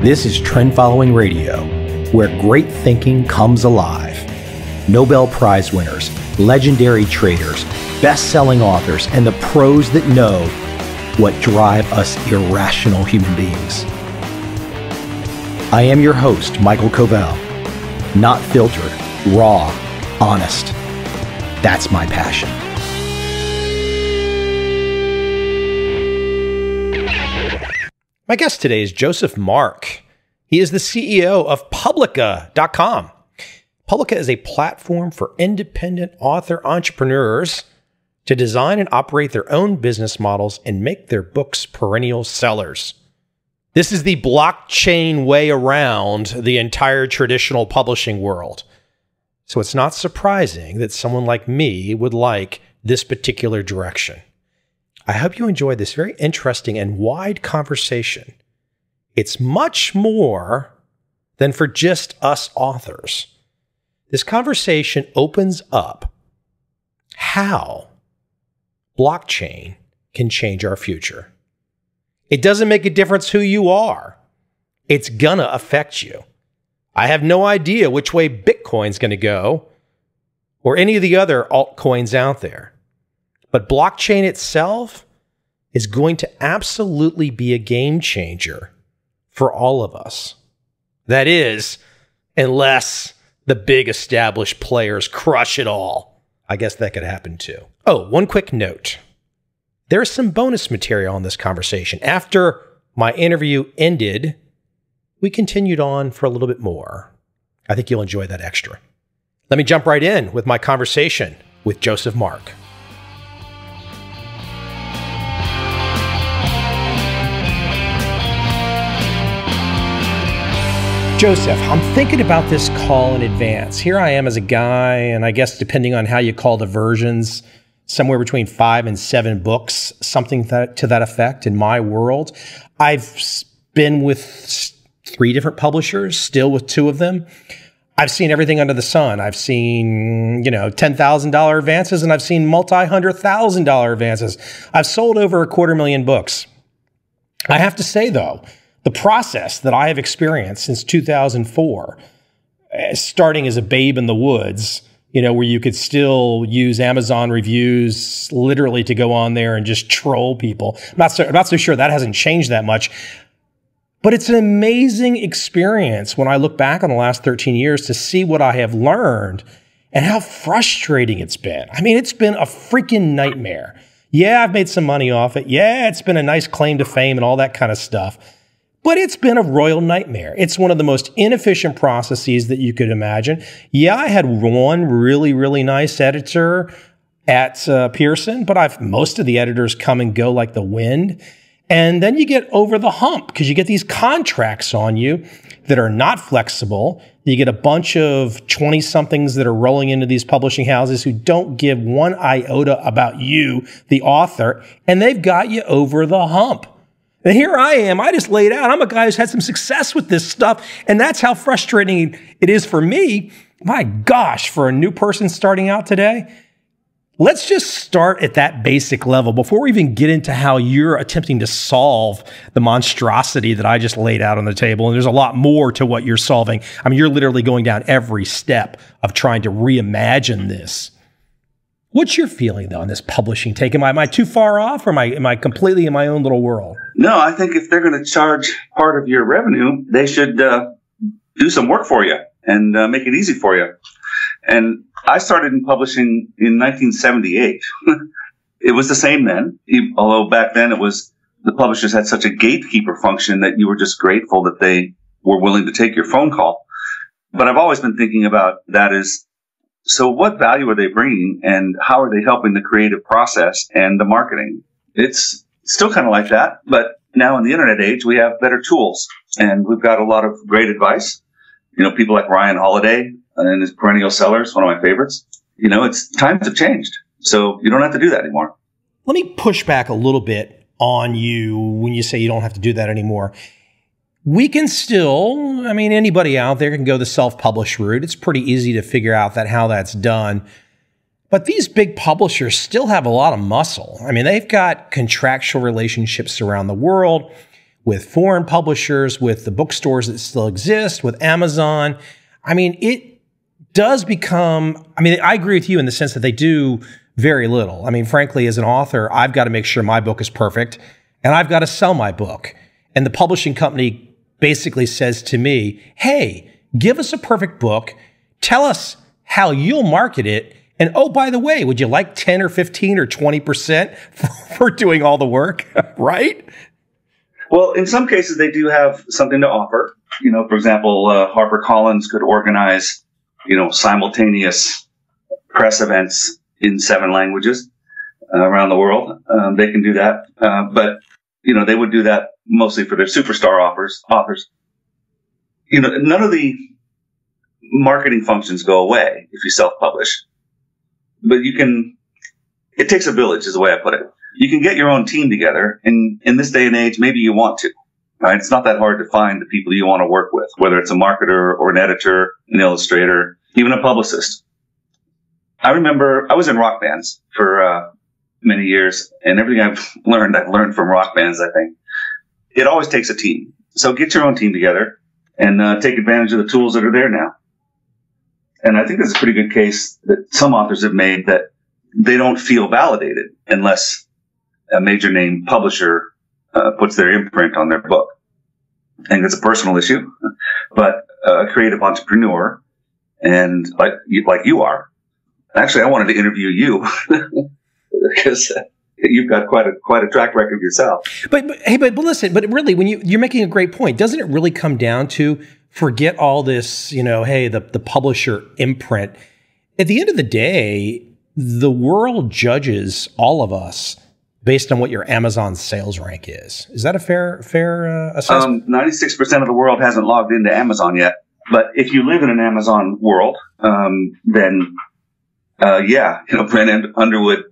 This is Trend Following Radio, where great thinking comes alive. Nobel Prize winners, legendary traders, best-selling authors, and the pros that know what drive us irrational human beings. I am your host, MICHAEL COVEL. Not filtered, raw, honest. That's my passion. My guest today is Josef Marc. He is the CEO of Publica.com. Publica is a platform for independent author entrepreneurs to design and operate their own business models and make their books perennial sellers. This is the blockchain way around the entire traditional publishing world. So it's not surprising that someone like me would like this particular direction. I hope you enjoyed this very interesting and wide conversation. It's much more than for just us authors. This conversation opens up how blockchain can change our future. It doesn't make a difference who you are. It's gonna affect you. I have no idea which way Bitcoin's gonna go or any of the other altcoins out there. But blockchain itself is going to absolutely be a game changer for all of us. That is, unless the big established players crush it all. I guess that could happen too. Oh, one quick note. There is some bonus material on this conversation. After my interview ended, we continued on for a little bit more. I think you'll enjoy that extra. Let me jump right in with my conversation with Josef Marc. Josef, I'm thinking about this call in advance. Here I am as a guy, and I guess depending on how you call the versions, somewhere between 5 and 7 books, something to that effect in my world. I've been with 3 different publishers, still with 2 of them. I've seen everything under the sun. I've seen, $10,000 advances, and I've seen multi-$100,000 advances. I've sold over 250,000 books. I have to say, though, the process that I have experienced since 2004, starting as a babe in the woods, where you could still use Amazon reviews literally to go on there and just troll people. I'm not so sure that hasn't changed that much. But it's an amazing experience when I look back on the last 13 years to see what I have learned and how frustrating it's been. I mean, it's been a freaking nightmare. Yeah, I've made some money off it. Yeah, it's been a nice claim to fame and all that kind of stuff. But it's been a royal nightmare. It's one of the most inefficient processes that you could imagine. Yeah, I had one really, really nice editor at Pearson, but most of the editors come and go like the wind. And then you get over the hump because you get these contracts on you that are not flexible. You get a bunch of 20-somethings that are rolling into these publishing houses who don't give one iota about you, the author, and they've got you over the hump. And here I am. I just laid out. I'm a guy who's had some success with this stuff, and that's how frustrating it is for me. My gosh, for a new person starting out today. Let's just start at that basic level before we even get into how you're attempting to solve the monstrosity that I just laid out on the table. And there's a lot more to what you're solving. I mean, you're literally going down every step of trying to reimagine this. What's your feeling, though, on this publishing take? Am I too far off, or am I completely in my own little world? No, I think if they're going to charge part of your revenue, they should do some work for you and make it easy for you. And I started in publishing in 1978. It was the same then, although back then the publishers had such a gatekeeper function that you were just grateful that they were willing to take your phone call. But I've always been thinking about that as, so what value are they bringing, and how are they helping the creative process and the marketing? It's still kind of like that, but now in the internet age, we have better tools, and we've got a lot of great advice. People like Ryan Holiday and his perennial sellers, one of my favorites. It's times have changed, so you don't have to do that anymore. Let me push back a little bit on you when you say you don't have to do that anymore. We can still, anybody out there can go the self-published route. It's pretty easy to figure out how that's done. But these big publishers still have a lot of muscle. They've got contractual relationships around the world. with foreign publishers, with the bookstores that still exist, with Amazon. I mean, it does become, I mean, I agree with you in the sense that they do very little. I mean, frankly, as an author, I've got to make sure my book is perfect and I've got to sell my book. And the publishing company basically says to me, hey, give us a perfect book. Tell us how you'll market it. And oh, by the way, would you like 10 or 15 or 20% for doing all the work, right? Well, in some cases, they do have something to offer. You know, for example, HarperCollins could organize, you know, simultaneous press events in 7 languages around the world. They can do that. But, you know, they would do that mostly for their superstar authors. You know, none of the marketing functions go away if you self-publish. But you can, it takes a village is the way I put it. You can get your own team together, and in this day and age, maybe you want to, right? It's not that hard to find the people you want to work with, whether it's a marketer or an editor, an illustrator, even a publicist. I remember I was in rock bands for many years, and everything I've learned from rock bands, I think. It always takes a team. So get your own team together and take advantage of the tools that are there now. And I think there's a pretty good case that some authors have made that they don't feel validated unless a major name publisher puts their imprint on their book. I think it's a personal issue, but a creative entrepreneur, and like you are. Actually, I wanted to interview you because you've got quite a track record yourself. But listen, but really, when you're making a great point, doesn't it really come down to forget all this, you know, hey, the publisher imprint. At the end of the day, the world judges all of us based on what your Amazon sales rank is. Is that a fair assessment? 96% of the world hasn't logged into Amazon yet. But if you live in an Amazon world, then yeah, you know, Brent Underwood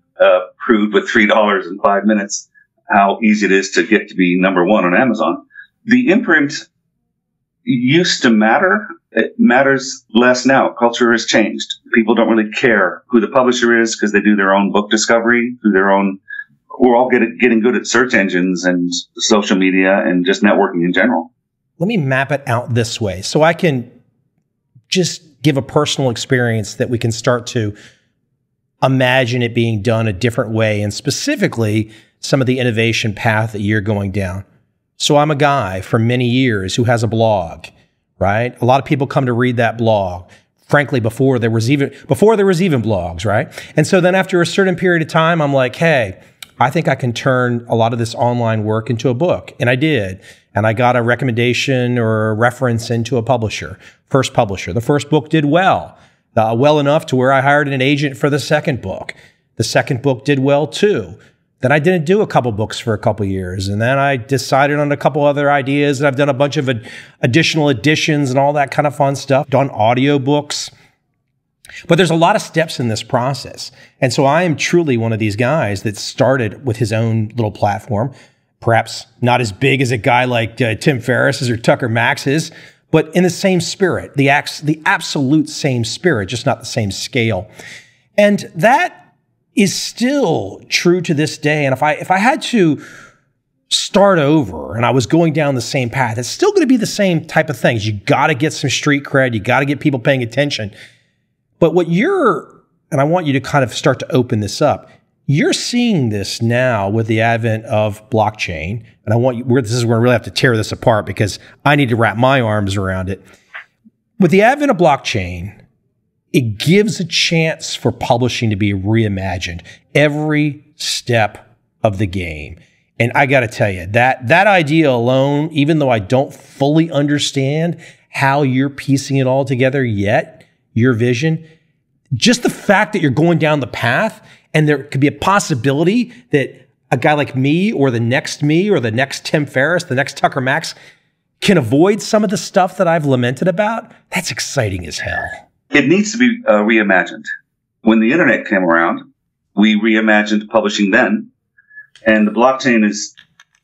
proved with $3 in 5 minutes how easy it is to get to be number 1 on Amazon. The imprint used to matter. It matters less now. Culture has changed. People don't really care who the publisher is because they do their own book discovery through their own. We're all getting good at search engines and social media and just networking in general. Let me map it out this way so I can just give a personal experience that we can start to imagine it being done a different way, and specifically some of the innovation path that you're going down. So I'm a guy for many years who has a blog, right? A lot of people come to read that blog, frankly, before there was even blogs, right? And so then after a certain period of time, I'm like, hey, I think I can turn a lot of this online work into a book. And I did. And I got a recommendation or a reference into a publisher, first publisher. The first book did well enough to where I hired an agent for the second book. The second book did well too. Then I didn't do a couple books for a couple years. And then I decided on a couple other ideas, and I've done a bunch of additional editions and all that kind of fun stuff, done audiobooks. But there's a lot of steps in this process. And so I am truly one of these guys that started with his own little platform, perhaps not as big as a guy like Tim Ferriss's or Tucker Max's, but in the same spirit, the absolute same spirit, just not the same scale. And that is still true to this day. And if I had to start over and I was going down the same path, it's still going to be the same type of things. You got to get some street cred. You got to get people paying attention. But and I want you to kind of start to open this up. You're seeing this now with the advent of blockchain. And this is where I really have to tear this apart because I need to wrap my arms around it. With the advent of blockchain, it gives a chance for publishing to be reimagined every step of the game. And I got to tell you, that idea alone, even though I don't fully understand how you're piecing it all together yet, your vision, just the fact that you're going down the path and there could be a possibility that a guy like me or the next Tim Ferriss, the next Tucker Max can avoid some of the stuff that I've lamented about, that's exciting as hell. It needs to be reimagined. When the internet came around, we reimagined publishing then, and the blockchain is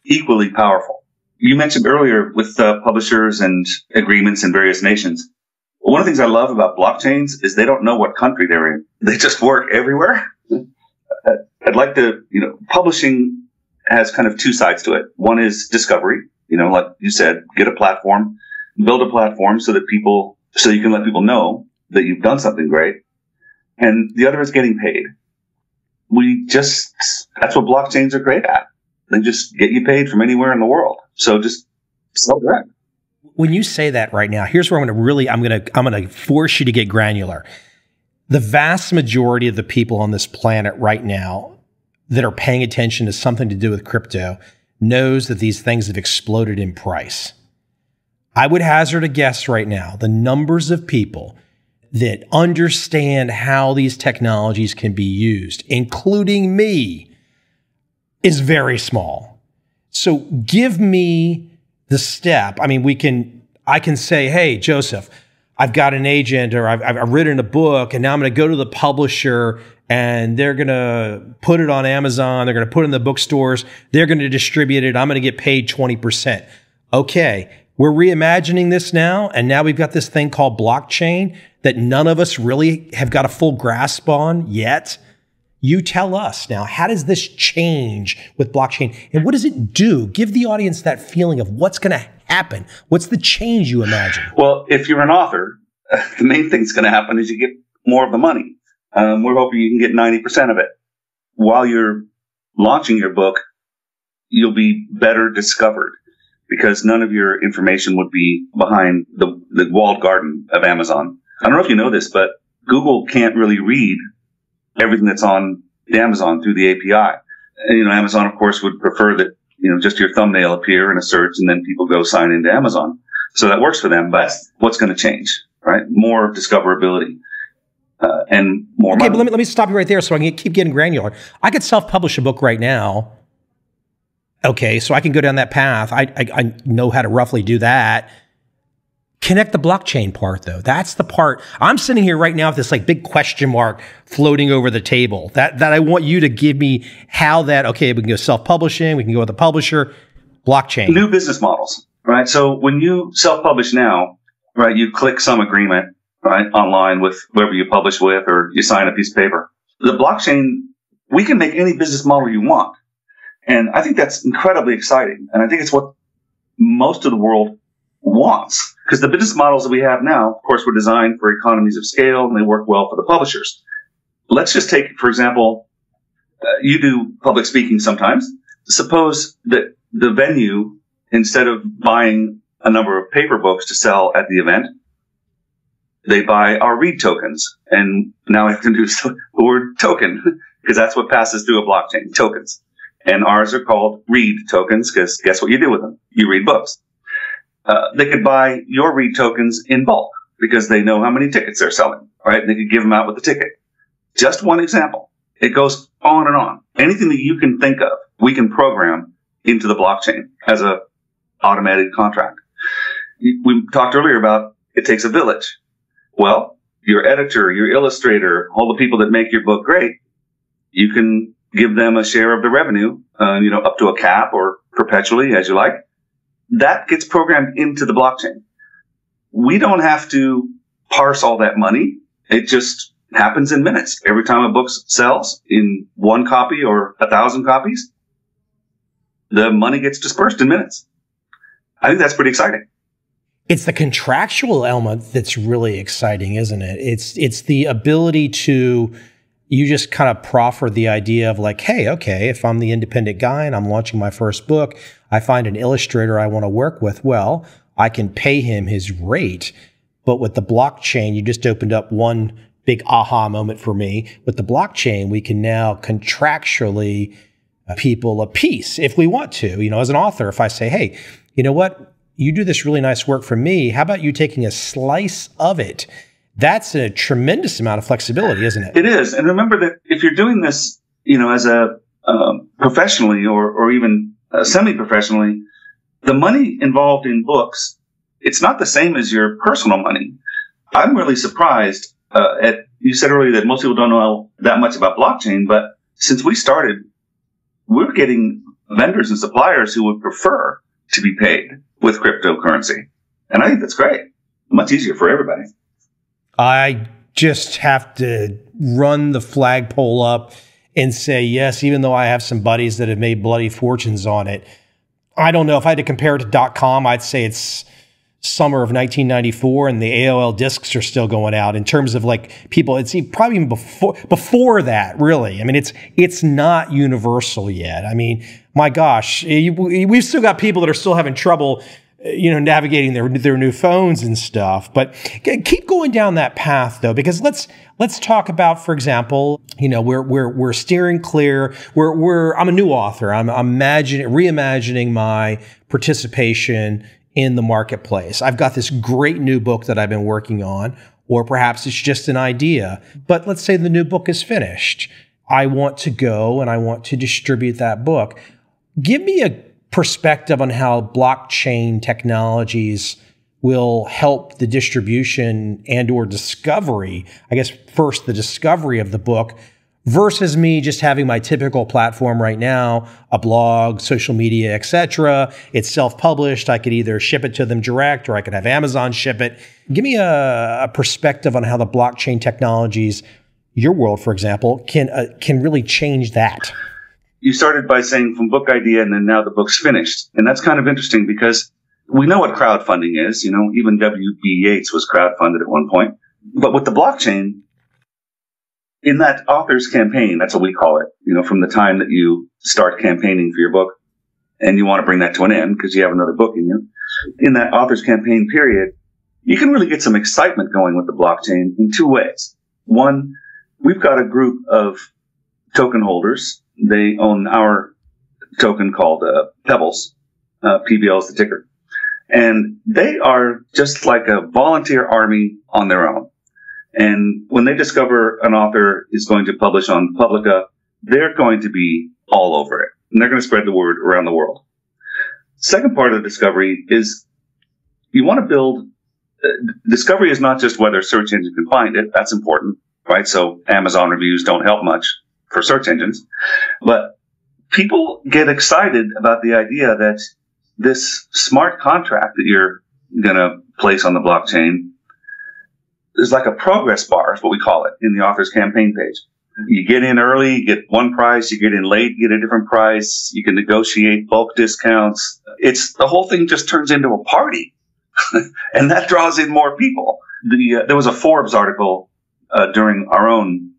equally powerful. You mentioned earlier with publishers and agreements in various nations. One of the things I love about blockchains is they don't know what country they're in. They just work everywhere. I'd like to, publishing has kind of two sides to it. One is discovery. Like you said, get a platform, build a platform so you can let people know that you've done something great. And the other is getting paid. That's what blockchains are great at. They just get you paid from anywhere in the world. So just sell direct. When you say that right now, here's where I'm going to force you to get granular. The vast majority of the people on this planet right now that are paying attention to something to do with crypto knows that these things have exploded in price. I would hazard a guess right now, the numbers of people that understand how these technologies can be used, including me, is very small. So give me the step. I mean, I can say, hey, Joseph, I've got an agent, or I've written a book, and now I'm going to go to the publisher, and they're going to put it on Amazon. They're going to put it in the bookstores. They're going to distribute it. I'm going to get paid 20%. Okay, we're reimagining this now, and now we've got this thing called blockchain that none of us really have got a full grasp on yet. You tell us now, how does this change with blockchain, and what does it do? Give the audience that feeling of what's going to happen. What's the change you imagine? Well, if you're an author, the main thing that's going to happen is you get more of the money. We're hoping you can get 90% of it. While you're launching your book, you'll be better discovered because none of your information would be behind the walled garden of Amazon. I don't know if you know this, but Google can't really read everything that's on Amazon through the API. And, Amazon, of course, would prefer that, just your thumbnail appear in a search and then people go sign into Amazon. So that works for them, but what's going to change, right? More discoverability. And more money. But let me stop you right there so I can keep getting granular. I could self-publish a book right now. Okay, so I can go down that path. I know how to roughly do that. Connect the blockchain part, though. That's the part. I'm sitting here right now with this big question mark floating over the table that I want you to give me how that, okay, we can go self-publishing, we can go with the publisher, blockchain. New business models, right? So when you self-publish now, right, you click some agreement, right, online with whoever you publish with, or you sign a piece of paper. The blockchain, we can make any business model you want. And I think that's incredibly exciting. And I think it's what most of the world wants. Because the business models that we have now, of course, were designed for economies of scale, and they work well for the publishers. Let's just take, for example, you do public speaking sometimes. Suppose that the venue, instead of buying a number of paper books to sell at the event, they buy our read tokens. And now I have to introduce the word token, because that's what passes through a blockchain, tokens. And ours are called read tokens, because guess what you do with them? You read books. They could buy your read tokens in bulk because they know how many tickets they're selling, right? They could give them out with the ticket. Just one example. It goes on and on. Anything that you can think of, we can program into the blockchain as a automated contract. We talked earlier about it takes a village. Well, your editor, your illustrator, all the people that make your book great, you can give them a share of the revenue, up to a cap or perpetually as you like. That gets programmed into the blockchain. We don't have to parse all that money. It just happens in minutes. Every time a book sells in 1 copy or 1,000 copies, the money gets dispersed in minutes. I think that's pretty exciting. It's the contractual element that's really exciting, isn't it? It's the ability to, you just kind of proffer the idea of hey, okay, if I'm the independent guy and I'm launching my first book, I find an illustrator I want to work with, well, I can pay him his rate. But with the blockchain, you just opened up one big aha moment for me. With the blockchain, we can now contractually people a piece if we want to. As an author, if I say, hey, you know what? You do this really nice work for me. How about you taking a slice of it? That's a tremendous amount of flexibility, isn't it? It is. And remember that if you're doing this, as a professionally or even semi-professionally, the money involved in books, it's not the same as your personal money. I'm really surprised you said earlier that most people don't know that much about blockchain, but since we started, we're getting vendors and suppliers who would prefer to be paid with cryptocurrency. And I think that's great. Much easier for everybody. I just have to run the flagpole up and say, yes, even though I have some buddies that have made bloody fortunes on it, I don't know if I had to compare it to .com, I'd say it's summer of 1994 and the AOL discs are still going out in terms of like people. It's probably even before that, really. I mean, it's not universal yet. I mean, my gosh, we've still got people that are still having trouble, navigating their new phones and stuff. But keep going down that path though, because let's talk about, for example, we're steering clear. I'm a new author. I'm reimagining my participation in the marketplace. I've got this great new book that I've been working on, or perhaps it's just an idea. But let's say the new book is finished. I want to go and I want to distribute that book. Give me a perspective on how blockchain technologies will help the distribution and or discovery, I guess first the discovery of the book, versus me just having my typical platform right now, a blog, social media, etc. It's self-published. I could either ship it to them direct or I could have Amazon ship it. Give me a perspective on how the blockchain technologies, your world, for example, can really change that. You started by saying from book idea and then now the book's finished. And that's kind of interesting because we know what crowdfunding is. Even W.B. Yeats was crowdfunded at one point. But with the blockchain, in that author's campaign, that's what we call it, from the time that you start campaigning for your book and you want to bring that to an end because you have another book in you, in that author's campaign period, you can really get some excitement going with the blockchain in two ways. One, we've got a group of token holders. They own our token called Pebbles. PBL is the ticker. And they are just like a volunteer army on their own. And when they discover an author is going to publish on Publica, they're going to be all over it. And they're going to spread the word around the world. Second part of the discovery is you want to build discovery is not just whether search engine can find it. That's important, right? So Amazon reviews don't help much for search engines. But people get excited about the idea that this smart contract that you're going to place on the blockchain is like a progress bar, is what we call it, in the author's campaign page. You get in early, you get one price. You get in late, you get a different price. You can negotiate bulk discounts. The whole thing just turns into a party. And that draws in more people. There was a Forbes article during our own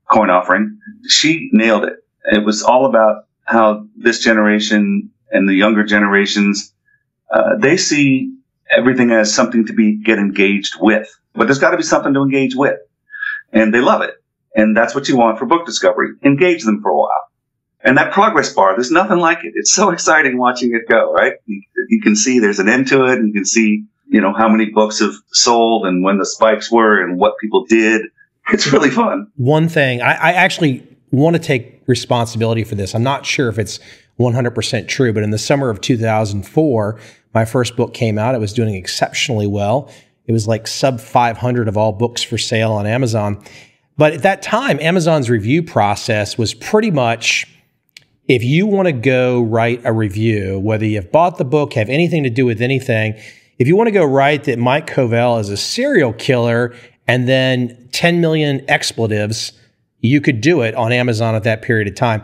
coin offering. She nailed it. It was all about how this generation and the younger generations, they see everything as something to get engaged with. But there's got to be something to engage with. And they love it. And that's what you want for book discovery. Engage them for a while. And that progress bar, there's nothing like it. It's so exciting watching it go, right? You can see there's an end to it. And you can see, how many books have sold and when the spikes were and what people did. It's really fun. One thing, I actually want to take responsibility for this. I'm not sure if it's 100% true, but in the summer of 2004, my first book came out. It was doing exceptionally well. It was like sub 500 of all books for sale on Amazon. But at that time, Amazon's review process was pretty much, if you want to go write a review, whether you've bought the book, have anything to do with anything, if you want to go write that Mike Coveil is a serial killer and then 10 million expletives, you could do it on Amazon at that period of time.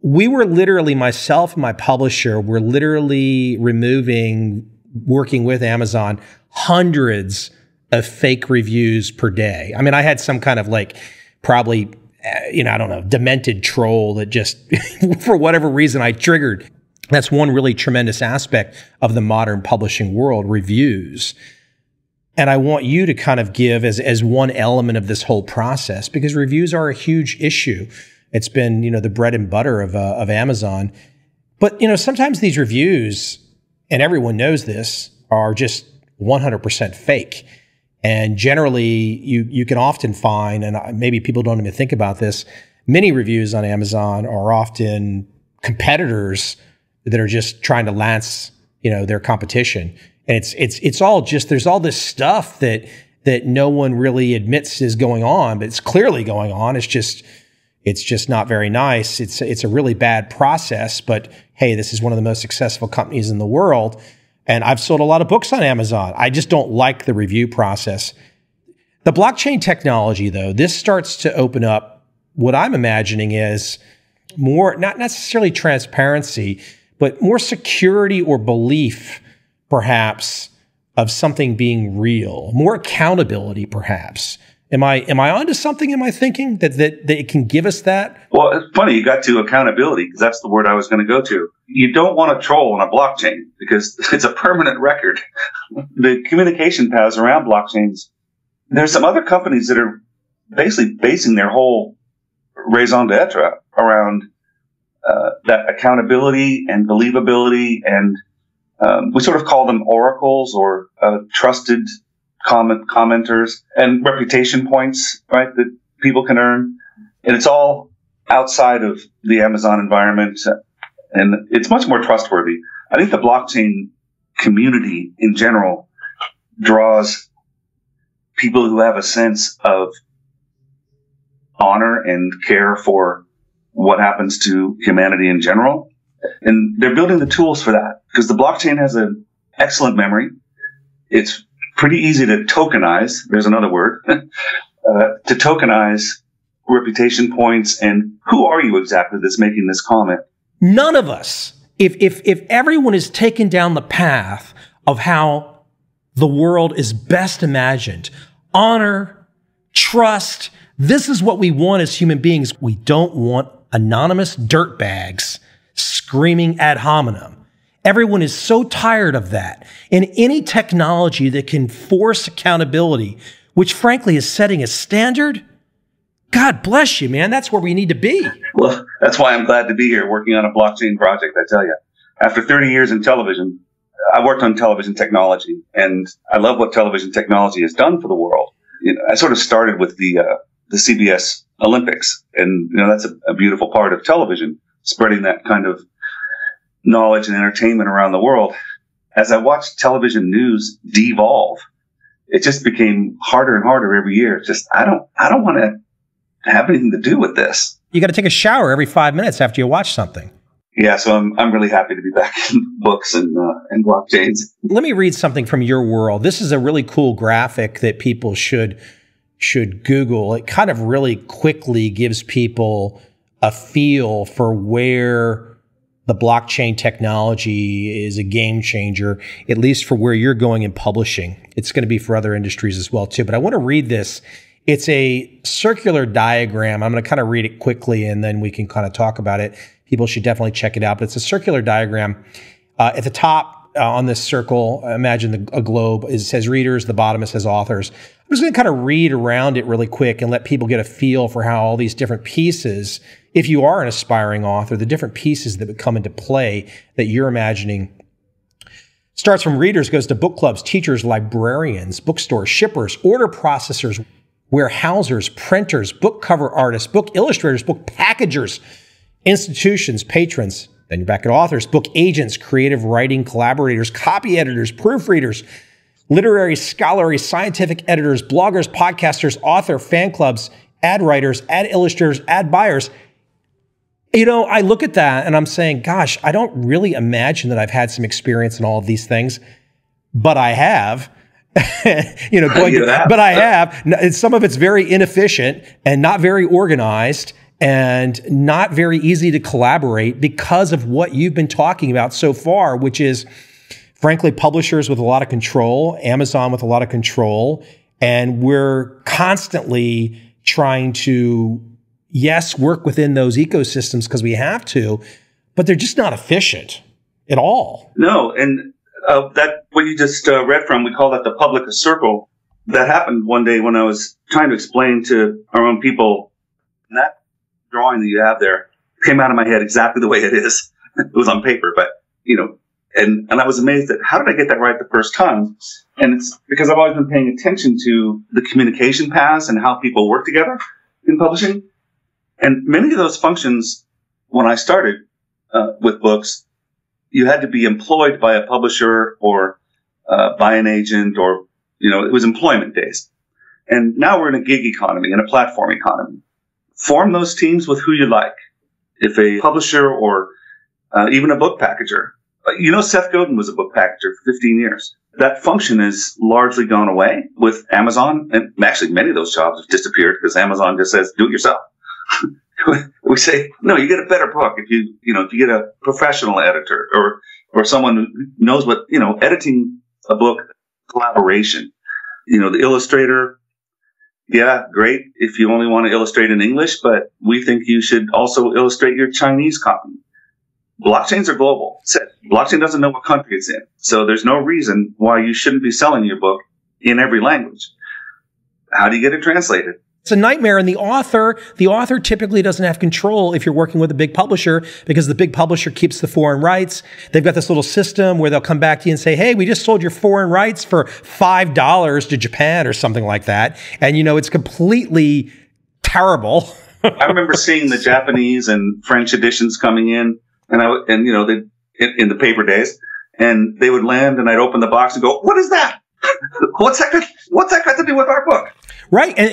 We were literally, myself and my publisher, were literally working with Amazon, hundreds of fake reviews per day. I mean, I had some kind of probably, I don't know, demented troll that just, for whatever reason, I triggered. That's one really tremendous aspect of the modern publishing world, reviews. And I want you to kind of give as one element of this whole process, because reviews are a huge issue. It's been, the bread and butter of Amazon. But, sometimes these reviews, and everyone knows this, are just 100% fake. And generally, you can often find, and maybe people don't even think about this, many reviews on Amazon are often competitors that are just trying to lance, their competition. And it's all just, there's all this stuff that no one really admits is going on, but it's clearly going on. It's just not very nice. It's a really bad process. But hey, this is one of the most successful companies in the world. And I've sold a lot of books on Amazon. I just don't like the review process. The blockchain technology, though, this starts to open up what I'm imagining is more, not necessarily transparency, but more security or belief, perhaps, of something being real, more accountability, perhaps. Am I onto something? Am I thinking that it can give us that? Well, it's funny you got to accountability, because that's the word I was going to go to. You don't want to troll on a blockchain because it's a permanent record. The communication paths around blockchains, there's some other companies that are basically basing their whole raison d'etre around that accountability and believability, and we sort of call them oracles or trusted commenters and reputation points, right, that people can earn. And it's all outside of the Amazon environment, and it's much more trustworthy. I think the blockchain community in general draws people who have a sense of honor and care for what happens to humanity in general. And they're building the tools for that, because the blockchain has an excellent memory. It's pretty easy to tokenize. There's another word. To tokenize reputation points. And who are you exactly that's making this comment? None of us. If everyone is taken down the path of how the world is best imagined, honor, trust, this is what we want as human beings. We don't want anonymous dirtbags screaming ad hominem. Everyone is so tired of that. And any technology that can force accountability, which frankly is setting a standard, God bless you, man. That's where we need to be. Well, that's why I'm glad to be here working on a blockchain project, I tell you. After 30 years in television, I worked on television technology, and I love what television technology has done for the world. You know, I sort of started with the CBS Olympics, and that's a beautiful part of television, spreading that kind of knowledge and entertainment around the world. As I watched television news devolve, it just became harder and harder every year. It's just, I don't want to have anything to do with this. You got to take a shower every 5 minutes after you watch something. Yeah, so I'm really happy to be back in books and blockchains. Let me read something from your world. This is a really cool graphic that people should Google. It kind of really quickly gives people a feel for where the blockchain technology is a game changer, at least for where you're going in publishing. It's going to be for other industries as well, too. But I want to read this. It's a circular diagram. I'm going to kind of read it quickly, and then we can kind of talk about it. People should definitely check it out. But it's a circular diagram. At the top on this circle, imagine a globe. It says readers. The bottom it says authors. I'm just going to kind of read around it really quick and let people get a feel for how all these different pieces, if you are an aspiring author, the different pieces that would come into play that you're imagining. Starts from readers, goes to book clubs, teachers, librarians, bookstores, shippers, order processors, warehousers, printers, book cover artists, book illustrators, book packagers, institutions, patrons. Then you're back at authors, book agents, creative writing collaborators, copy editors, proofreaders, literary, scholarly, scientific editors, bloggers, podcasters, author, fan clubs, ad writers, ad illustrators, ad buyers. I look at that and I'm saying, gosh, I don't really imagine that I've had some experience in all of these things, but I have. But I have. And some of it's very inefficient and not very organized and not very easy to collaborate because of what you've been talking about so far, which is, frankly, publishers with a lot of control, Amazon with a lot of control, and we're constantly trying to, yes, work within those ecosystems because we have to, but they're just not efficient at all. No, and that what you just read from, we call that the Publica circle. That happened one day when I was trying to explain to our own people, and that drawing that you have there came out of my head exactly the way it is. It was on paper, but, and I was amazed at how did I get that right the first time? And it's because I've always been paying attention to the communication paths and how people work together in publishing. And many of those functions, when I started with books, you had to be employed by a publisher or by an agent, or, it was employment days. And now we're in a gig economy and a platform economy. Form those teams with who you like. If a publisher or even a book packager, Seth Godin was a book packager for 15 years. That function has largely gone away with Amazon. And actually, many of those jobs have disappeared because Amazon just says, do it yourself. We say, no, you get a better book if you get a professional editor or someone who knows what, editing a book, collaboration. The illustrator, yeah, great if you only want to illustrate in English, but we think you should also illustrate your Chinese copy. Blockchains are global. Blockchain doesn't know what country it's in. So there's no reason why you shouldn't be selling your book in every language. How do you get it translated? It's a nightmare. And the author typically doesn't have control if you're working with a big publisher, because the big publisher keeps the foreign rights. They've got this little system where they'll come back to you and say, hey, we just sold your foreign rights for $5 to Japan or something like that. And, it's completely terrible. I remember seeing the Japanese and French editions coming in, in the paper days, and they would land, and I'd open the box and go, what is that? What's that got to do with our book? Right. And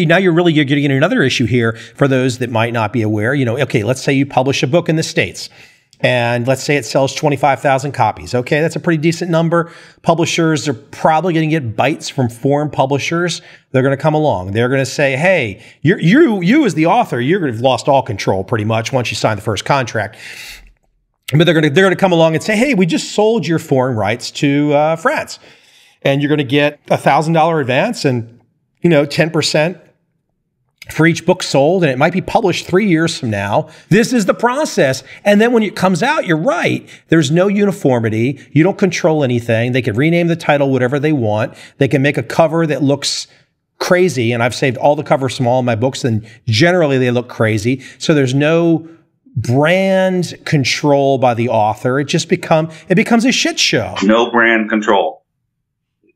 now you're getting into another issue here for those that might not be aware. Okay, let's say you publish a book in the States, and let's say it sells 25,000 copies. Okay, that's a pretty decent number. Publishers are probably going to get bites from foreign publishers. They're going to come along. They're going to say, hey, you as the author, you're going to have lost all control pretty much once you sign the first contract. But they're going to come along and say, hey, we just sold your foreign rights to France, and you're going to get $1,000 advance and 10% for each book sold, and it might be published 3 years from now. This is the process. And then when it comes out, you're right. There's no uniformity. You don't control anything. They can rename the title whatever they want. They can make a cover that looks crazy. And I've saved all the covers from all of my books, and generally they look crazy. So there's no brand control by the author. It becomes a shit show. No brand control.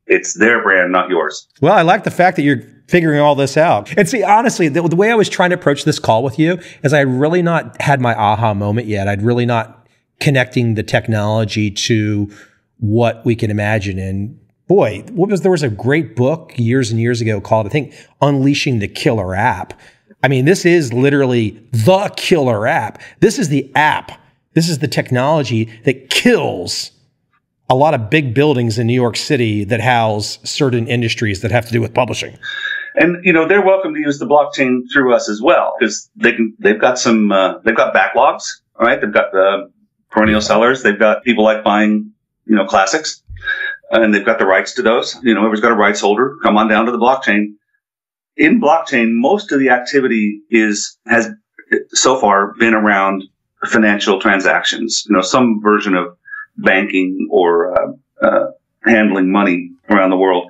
It's their brand, not yours. Well, I like the fact that you're figuring all this out. And see, honestly, the way I was trying to approach this call with you is I had really not had my aha moment yet. I'd really not connecting the technology to what we can imagine. And boy, there was a great book years and years ago called, I think, Unleashing the Killer App. I mean, this is literally the killer app. This is the app. This is the technology that kills a lot of big buildings in New York City that house certain industries that have to do with publishing. And, they're welcome to use the blockchain through us as well, because they've got backlogs, all right? They've got perennial sellers. They've got people like buying, classics, and they've got the rights to those. Whoever's got a rights holder, come on down to the blockchain. In blockchain, most of the activity has so far been around financial transactions, some version of banking or handling money around the world,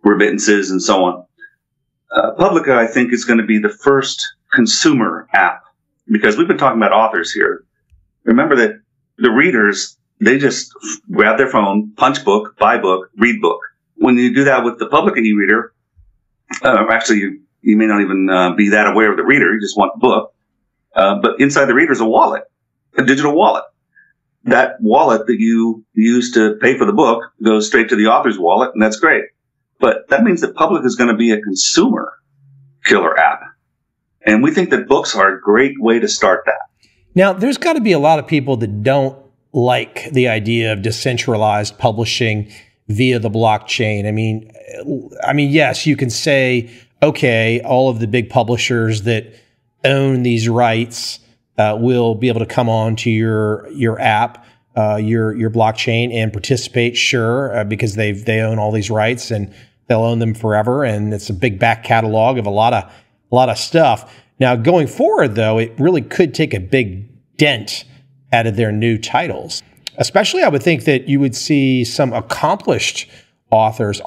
remittances and so on. Publica, I think, is going to be the first consumer app, because we've been talking about authors here. Remember that the readers, they just grab their phone, punch book, buy book, read book. When you do that with the Publica e-reader, actually you may not even be that aware of the reader. You just want the book. But inside the reader is a wallet, a digital wallet. That wallet that you use to pay for the book goes straight to the author's wallet, and that's great. But that means that Publica is going to be a consumer killer app. And we think that books are a great way to start that. Now, there's got to be a lot of people that don't like the idea of decentralized publishing via the blockchain. I mean, yes, you can say, okay, all of the big publishers that own these rights will be able to come on to your app, your blockchain, and participate, sure, because they own all these rights and they'll own them forever, and it's a big back catalog of a lot of stuff. Now, going forward, though, it really could take a big dent out of their new titles. Especially, I would think that you would see some accomplished authors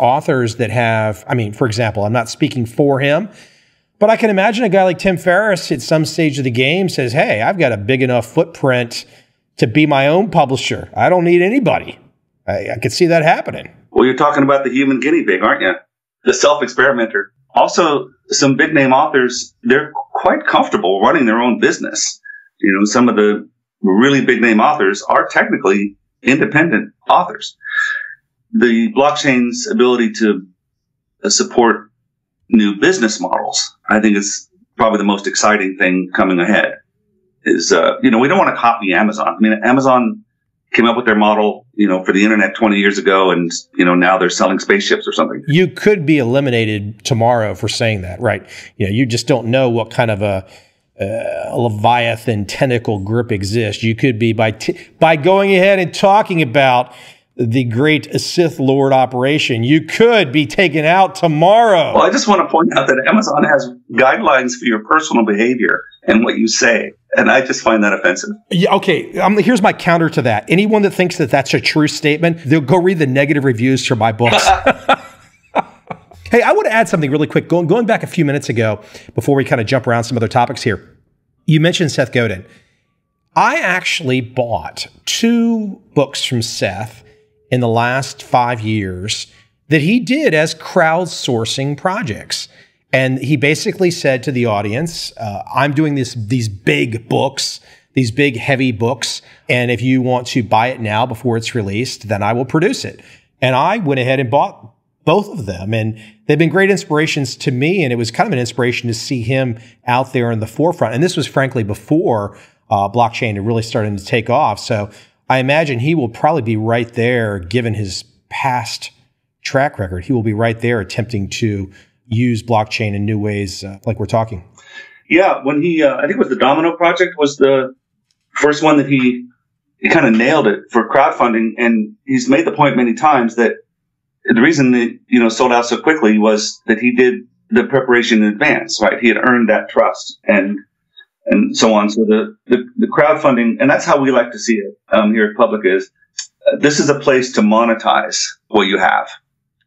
that have, for example, I'm not speaking for him, but I can imagine a guy like Tim Ferriss at some stage of the game says, hey, I've got a big enough footprint to be my own publisher. I don't need anybody. I could see that happening. Well, you're talking about the human guinea pig, aren't you? The self-experimenter. Also, some big name authors, they're quite comfortable running their own business. Some of the really big name authors are technically independent authors. The blockchain's ability to support new business models, I think, is probably the most exciting thing coming ahead. Is we don't want to copy Amazon. Amazon came up with their model, for the internet 20 years ago, and now they're selling spaceships or something. You could be eliminated tomorrow for saying that, right? You just don't know what kind of a Leviathan tentacle grip exists. You could be by going ahead and talking about the great Sith Lord operation, you could be taken out tomorrow. Well, I just want to point out that Amazon has guidelines for your personal behavior and what you say. And I just find that offensive. Yeah, okay, here's my counter to that. Anyone that thinks that that's a true statement, they'll go read the negative reviews for my books. Hey, I want to add something really quick. Going back a few minutes ago, before we kind of jump around some other topics here, you mentioned Seth Godin. I actually bought 2 books from Seth in the last 5 years that he did as crowdsourcing projects. And he basically said to the audience, I'm doing these big books, these big heavy books. And if you want to buy it now before it's released, then I will produce it. And I went ahead and bought both of them. And they've been great inspirations to me. And it was kind of an inspiration to see him out there in the forefront. And this was frankly before blockchain had really started to take off. So I imagine he will probably be right there, given his past track record. He will be right there attempting to use blockchain in new ways, like we're talking. Yeah, when he, I think it was the Domino Project was the first one that he kind of nailed it for crowdfunding. And he's made the point many times that the reason that, sold out so quickly was that he did the preparation in advance, right? He had earned that trust and so on. So the crowdfunding, and that's how we like to see it here at Publica, is this is a place to monetize what you have,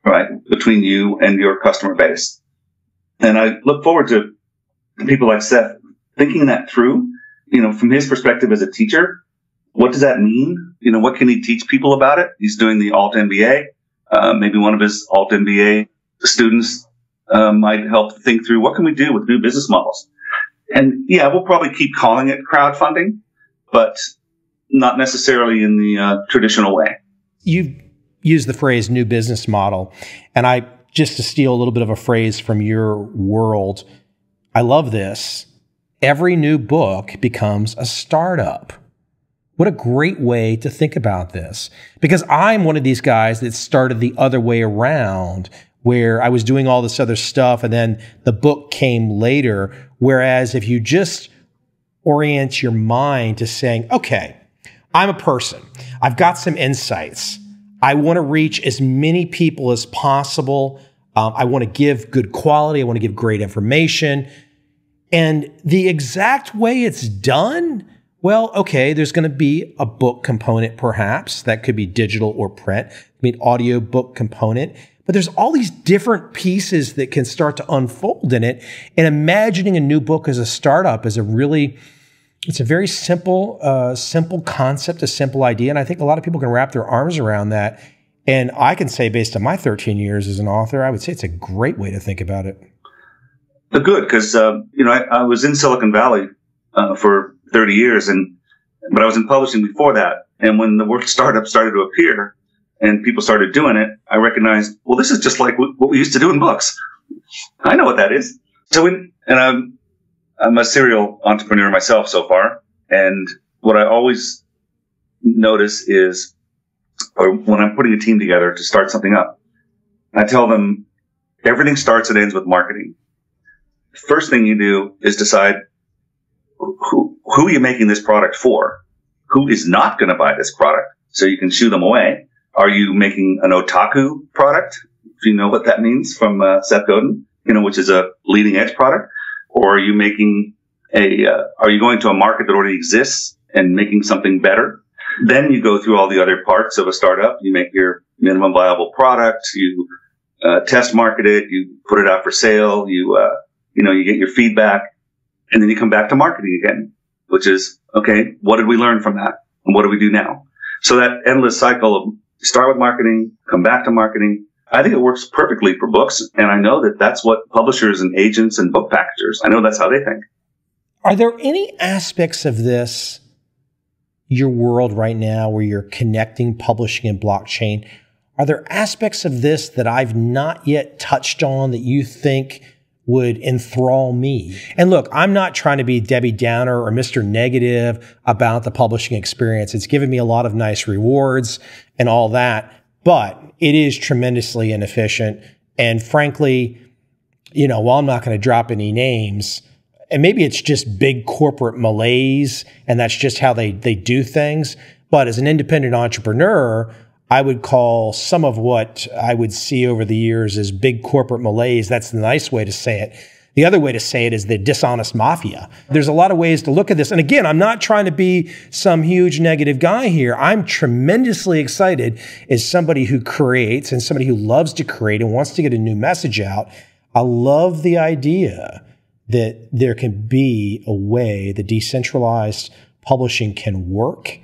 right, between you and your customer base. And I look forward to people like Seth thinking that through, from his perspective as a teacher. What does that mean? What can he teach people about it? He's doing the Alt MBA. Maybe one of his Alt MBA students might help think through what can we do with new business models. And yeah, we'll probably keep calling it crowdfunding, but not necessarily in the traditional way. You've used the phrase new business model. And just to steal a little bit of a phrase from your world, I love this. Every new book becomes a startup. What a great way to think about this. Because I'm one of these guys that started the other way around, where I was doing all this other stuff and then the book came later. Whereas if you just orient your mind to saying, okay, I'm a person, I've got some insights, I want to reach as many people as possible, I want to give good quality, I want to give great information, and the exact way it's done, well, okay, there's going to be a book component perhaps, that could be digital or print, audio book component. But there's all these different pieces that can start to unfold in it. And imagining a new book as a startup is it's a very simple concept, a simple idea. And I think a lot of people can wrap their arms around that. And I can say, based on my 13 years as an author, I would say it's a great way to think about it. Good, because, I was in Silicon Valley for 30 years, but I was in publishing before that. And when the word startup started to appear, and people started doing it, I recognized, well, this is just like what we used to do in books. I know what that is. So, I'm a serial entrepreneur myself so far. And what I always notice is, or when I'm putting a team together to start something up, I tell them everything starts and ends with marketing. First thing you do is decide who are you making this product for? Who is not going to buy this product? So you can shoo them away. Are you making an otaku product? Do you know what that means from Seth Godin? Which is a leading edge product? Or are you making are you going to a market that already exists and making something better? Then you go through all the other parts of a startup. You make your minimum viable product. You test market it. You put it out for sale. You get your feedback, and then you come back to marketing again, which is, okay, what did we learn from that? And what do we do now? So that endless cycle of start with marketing, come back to marketing. I think it works perfectly for books. And I know that that's what publishers and agents and book packagers, I know that's how they think. Are there any aspects of this, your world right now, where you're connecting publishing and blockchain? Are there aspects of this that I've not yet touched on that you think would enthrall me? And look, I'm not trying to be Debbie Downer or Mr. Negative about the publishing experience. It's given me a lot of nice rewards and all that, but it is tremendously inefficient. And frankly, while I'm not going to drop any names, And maybe it's just big corporate malaise, and that's just how they do things. But as an independent entrepreneur, I would call some of what I would see over the years as big corporate malaise. That's the nice way to say it. The other way to say it is the dishonest mafia. There's a lot of ways to look at this. And again, I'm not trying to be some huge negative guy here. I'm tremendously excited as somebody who creates and somebody who loves to create and wants to get a new message out. I love the idea that there can be a way that decentralized publishing can work.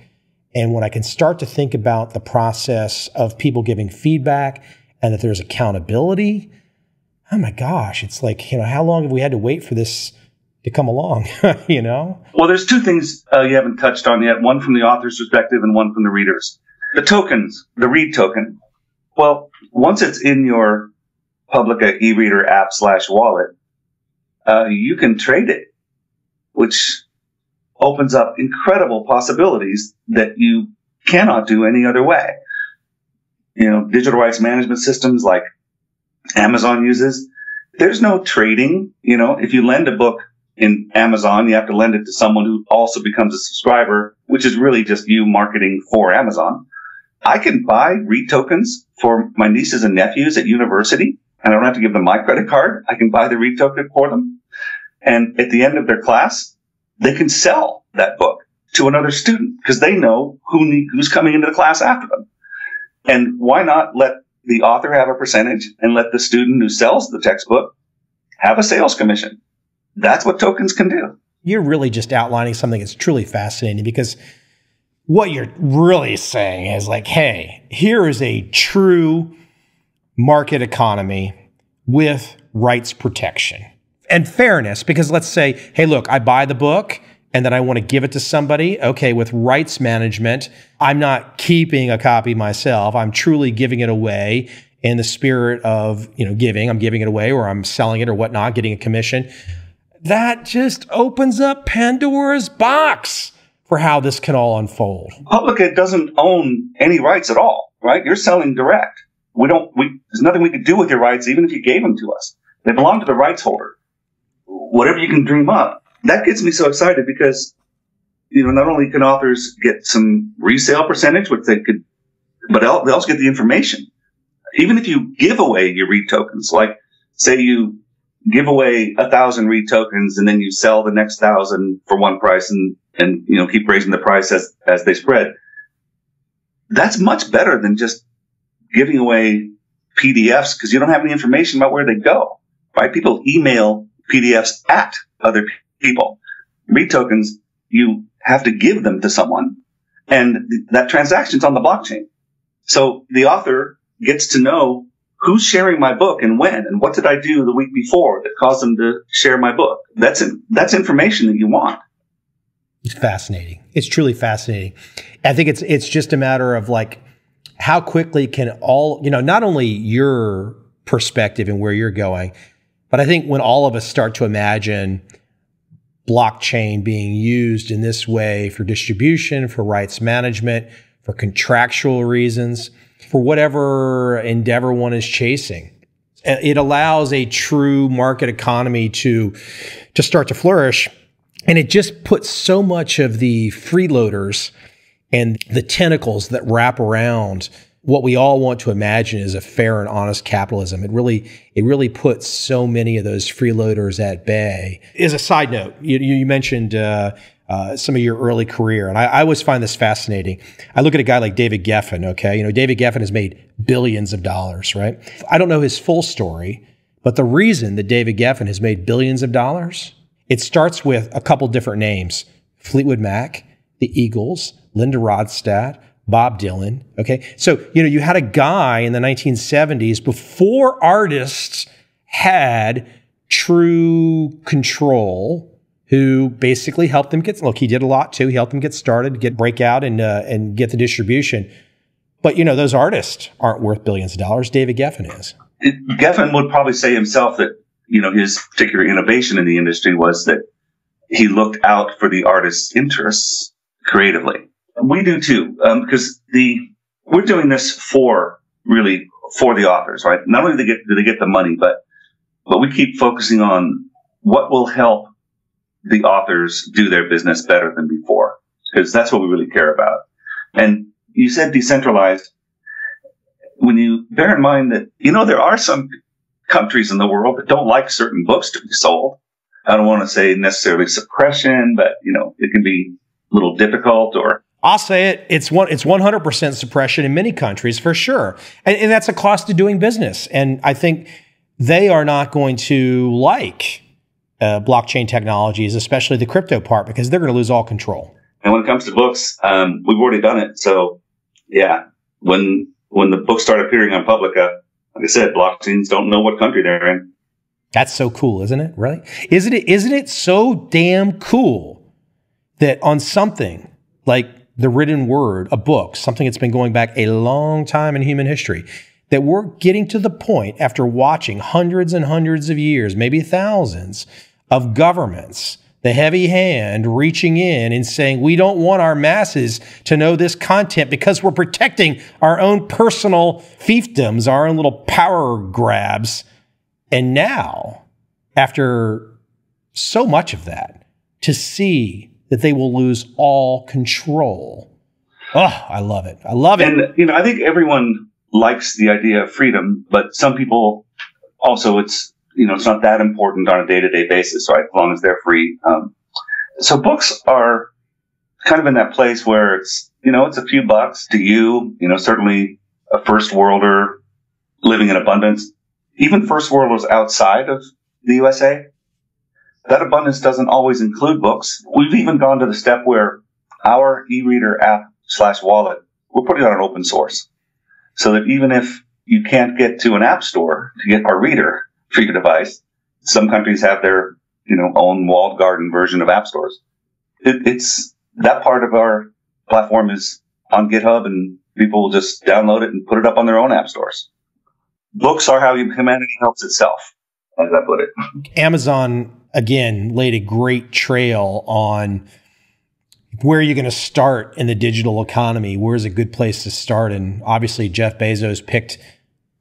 And when I can start to think about the process of people giving feedback and that there's accountability, oh my gosh, it's like, how long have we had to wait for this to come along, Well, there's two things you haven't touched on yet, one from the author's perspective and one from the reader's. The tokens, the read token. Well, once it's in your Publica e-reader app /wallet, you can trade it, which opens up incredible possibilities that you cannot do any other way. Digital rights management systems like Amazon uses, there's no trading. If you lend a book in Amazon, you have to lend it to someone who also becomes a subscriber, which is really just you marketing for Amazon. I can buy read tokens for my nieces and nephews at university, and I don't have to give them my credit card. I can buy the read token for them. And at the end of their class, they can sell that book to another student because they know who's coming into the class after them. And why not let the author have a percentage and let the student who sells the textbook have a sales commission? That's what tokens can do. You're really just outlining something that's truly fascinating, because what you're really saying is like, hey, here is a true market economy with rights protection and fairness. Because let's say, hey, look, I buy the book and then I want to give it to somebody. Okay, with rights management, I'm not keeping a copy myself. I'm truly giving it away in the spirit of, giving. I'm giving it away, or I'm selling it or whatnot, getting a commission. That just opens up Pandora's box for how this can all unfold. Publica doesn't own any rights at all, right? You're selling direct. There's nothing we could do with your rights, even if you gave them to us. They belong to the rights holder. Whatever you can dream up. That gets me so excited because, not only can authors get some resale percentage, which they could, but they also get the information. Even if you give away your read tokens, like say you give away 1,000 read tokens and then you sell the next 1,000 for one price and keep raising the price as they spread. That's much better than just giving away PDFs because you don't have any information about where they go, right? People email PDFs at other people. Read tokens, you have to give them to someone, and that transaction's on the blockchain. So the author gets to know who's sharing my book and when, and what did I do the week before that caused them to share my book. That's information that you want. It's fascinating. It's truly fascinating. I think it's just a matter of like, how quickly can all, not only your perspective and where you're going, but I think when all of us start to imagine blockchain being used in this way for distribution, for rights management, for contractual reasons, for whatever endeavor one is chasing, it allows a true market economy to start to flourish. And it just puts so much of the freeloaders and the tentacles that wrap around what we all want to imagine is a fair and honest capitalism. It really puts so many of those freeloaders at bay. As a side note, you mentioned some of your early career, and I always find this fascinating. I look at a guy like David Geffen, okay? David Geffen has made billions of dollars, right? I don't know his full story, but the reason that David Geffen has made billions of dollars, it starts with a couple different names: Fleetwood Mac, the Eagles, Linda Ronstadt, Bob Dylan. Okay. So, you had a guy in the 1970s before artists had true control who basically helped them look, he did a lot too. He helped them get started, break out and get the distribution. But, those artists aren't worth billions of dollars. David Geffen is. Geffen would probably say himself that, his particular innovation in the industry was that he looked out for the artist's interests creatively. We do too, because we're doing this for the authors, right? Not only do they get the money, but we keep focusing on what will help the authors do their business better than before, because that's what we really care about. And you said decentralized. When you bear in mind that, there are some countries in the world that don't like certain books to be sold. I don't want to say necessarily suppression, but, it can be a little difficult. Or I'll say it. It's 100% suppression in many countries for sure. And that's a cost of doing business. And I think they are not going to like blockchain technologies, especially the crypto part, because they're going to lose all control. And when it comes to books, we've already done it. So yeah, when the books start appearing on Publica, like I said, blockchains don't know what country they're in. That's so cool, isn't it? Really? Isn't it so damn cool that on something like the written word, a book, something that's been going back a long time in human history, that we're getting to the point after watching hundreds and hundreds of years, maybe thousands of governments, the heavy hand reaching in and saying, we don't want our masses to know this content because we're protecting our own personal fiefdoms, our own little power grabs. And now, after so much of that, to see that they will lose all control. Oh, I love it. I love it. And, I think everyone likes the idea of freedom, but some people also, it's not that important on a day-to-day basis, right? As long as they're free. So books are kind of in that place where it's a few bucks to you, certainly a first worlder living in abundance, even first worlders outside of the USA. That abundance doesn't always include books. We've even gone to the step where our e-reader app /wallet, we're putting it on an open source, so that even if you can't get to an app store to get our reader for your device, some countries have their own walled garden version of app stores. It's that part of our platform is on GitHub, and people will just download it and put it up on their own app stores. Books are how humanity helps itself, as I put it. Amazon, again, laid a great trail on where you're going to start in the digital economy. Where's a good place to start? And obviously, Jeff Bezos picked,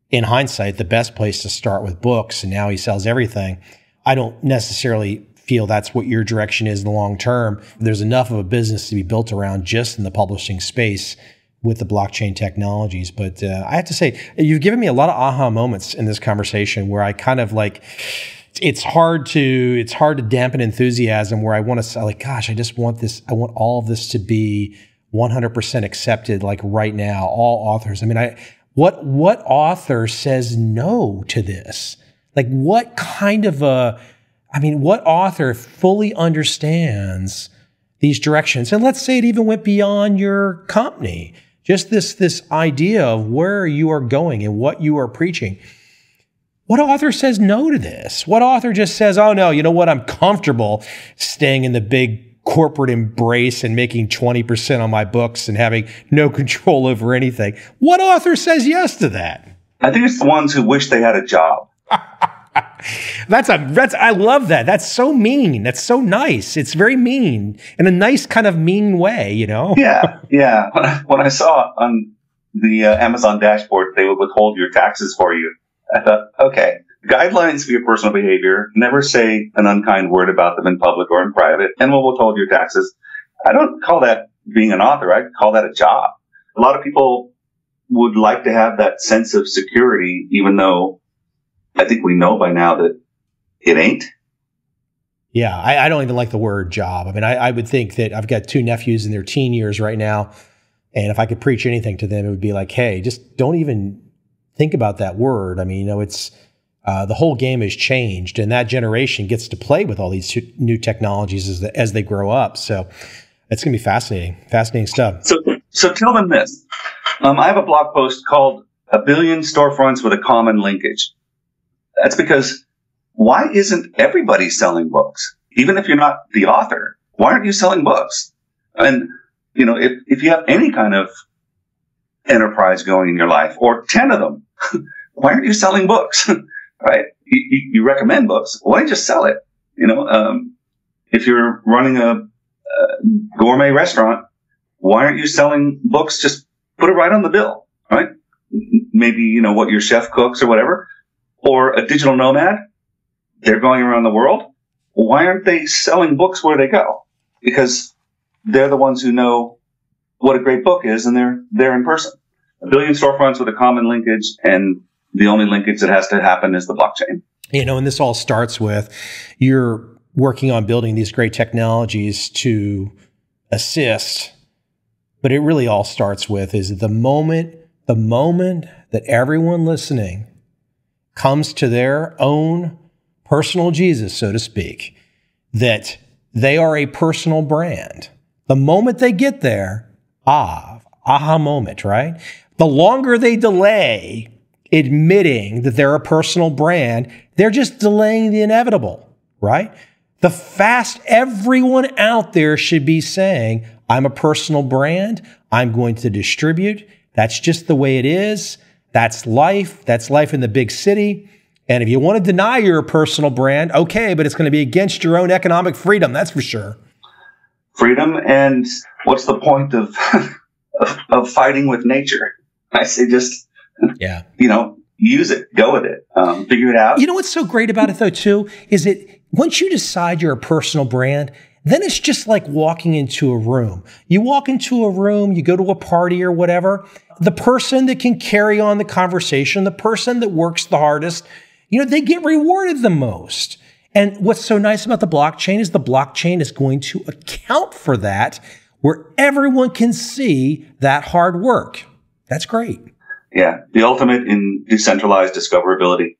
in hindsight, the best place to start with books, and now he sells everything. I don't necessarily feel that's what your direction is in the long term. There's enough of a business to be built around just in the publishing space with the blockchain technologies. But I have to say, you've given me a lot of aha moments in this conversation where I kind of like, it's hard to dampen enthusiasm where I want to say, like, gosh, I just want this. I want all of this to be 100% accepted, like right now, all authors. I mean, what author says no to this? Like, what author fully understands these directions? And let's say it even went beyond your company. Just this idea of where you are going and what you are preaching. What author says no to this? What author just says, oh no, you know what? I'm comfortable staying in the big corporate embrace and making 20% on my books and having no control over anything. What author says yes to that? I think it's the ones who wish they had a job. I love that. That's so mean. That's so nice. It's very mean in a nice kind of mean way, Yeah. When I saw on the Amazon dashboard, they would withhold your taxes for you. I thought, okay, guidelines for your personal behavior. Never say an unkind word about them in public or in private, and we'll withhold your taxes. I don't call that being an author. I call that a job. A lot of people would like to have that sense of security, even though I think we know by now that it ain't. Yeah, I don't even like the word job. I mean, I would think that I've got two nephews in their teen years right now, and if I could preach anything to them, it would be like, hey, just don't even think about that word. I mean, it's the whole game has changed, and that generation gets to play with all these new technologies as they grow up. So it's going to be fascinating stuff. So tell them this. I have a blog post called "A Billion Storefronts with a Common Linkage." That's because why isn't everybody selling books? Even if you're not the author, why aren't you selling books? And, if you have any kind of enterprise going in your life, or 10 of them, why aren't you selling books? Right? You recommend books. Why don't you just sell it? If you're running a gourmet restaurant, why aren't you selling books? Just put it right on the bill, right? Maybe, what your chef cooks or whatever. Or a digital nomad, they're going around the world. why aren't they selling books where they go? Because they're the ones who know what a great book is, and they're there in person. A billion storefronts with a common linkage, and the only linkage that has to happen is the blockchain. And this all starts with you're working on building these great technologies to assist, but it really all starts with is the moment that everyone listening comes to their own personal Jesus, so to speak, that they are a personal brand. The moment they get there, aha moment, right? The longer they delay admitting that they're a personal brand, they're just delaying the inevitable, right? The fast everyone out there should be saying, I'm a personal brand. I'm going to distribute. That's just the way it is. That's life. That's life in the big city. And if you want to deny you're a personal brand, okay, but it's going to be against your own economic freedom. That's for sure. Freedom. And what's the point of of fighting with nature? I say just, use it, go with it, figure it out. You know what's so great about it though, too, is that once you decide you're a personal brand, then it's just like walking into a room. You walk into a room, you go to a party or whatever, the person that can carry on the conversation, the person that works the hardest, they get rewarded the most. And what's so nice about the blockchain is going to account for that where everyone can see that hard work. That's great. Yeah, the ultimate in decentralized discoverability.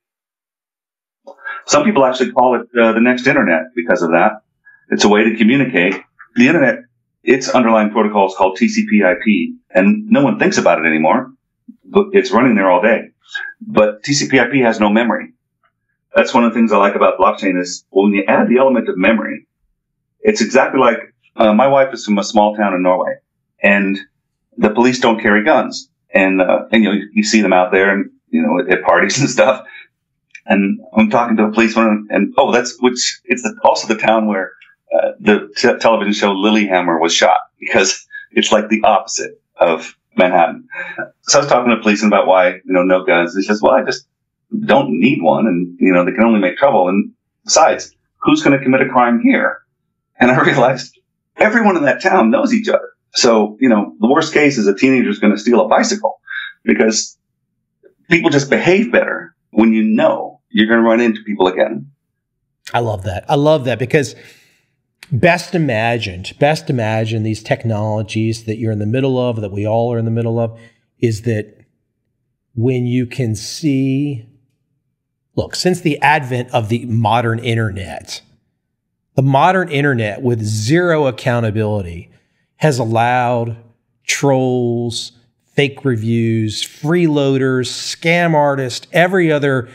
Some people actually call it the next internet because of that. It's a way to communicate. The internet, its underlying protocol is called TCP/IP, and no one thinks about it anymore. But it's running there all day. But TCP/IP has no memory. That's one of the things I like about blockchain is when you add the element of memory, it's exactly like my wife is from a small town in Norway, and the police don't carry guns. And you see them out there and, at parties and stuff. And I'm talking to a policeman and it's also the town where the television show Lilyhammer was shot, because it's like the opposite of Manhattan. So I was talking to a policeman about why, no guns. He says, well, I just don't need one. And, they can only make trouble. And besides, who's going to commit a crime here? And I realized everyone in that town knows each other. So, the worst case is a teenager's going to steal a bicycle, because people just behave better when you're going to run into people again. I love that because best imagine these technologies that you're in the middle of, that we all are in the middle of, is that when you can see, look, since the advent of the modern internet with zero accountability has allowed trolls, fake reviews, freeloaders, scam artists, every other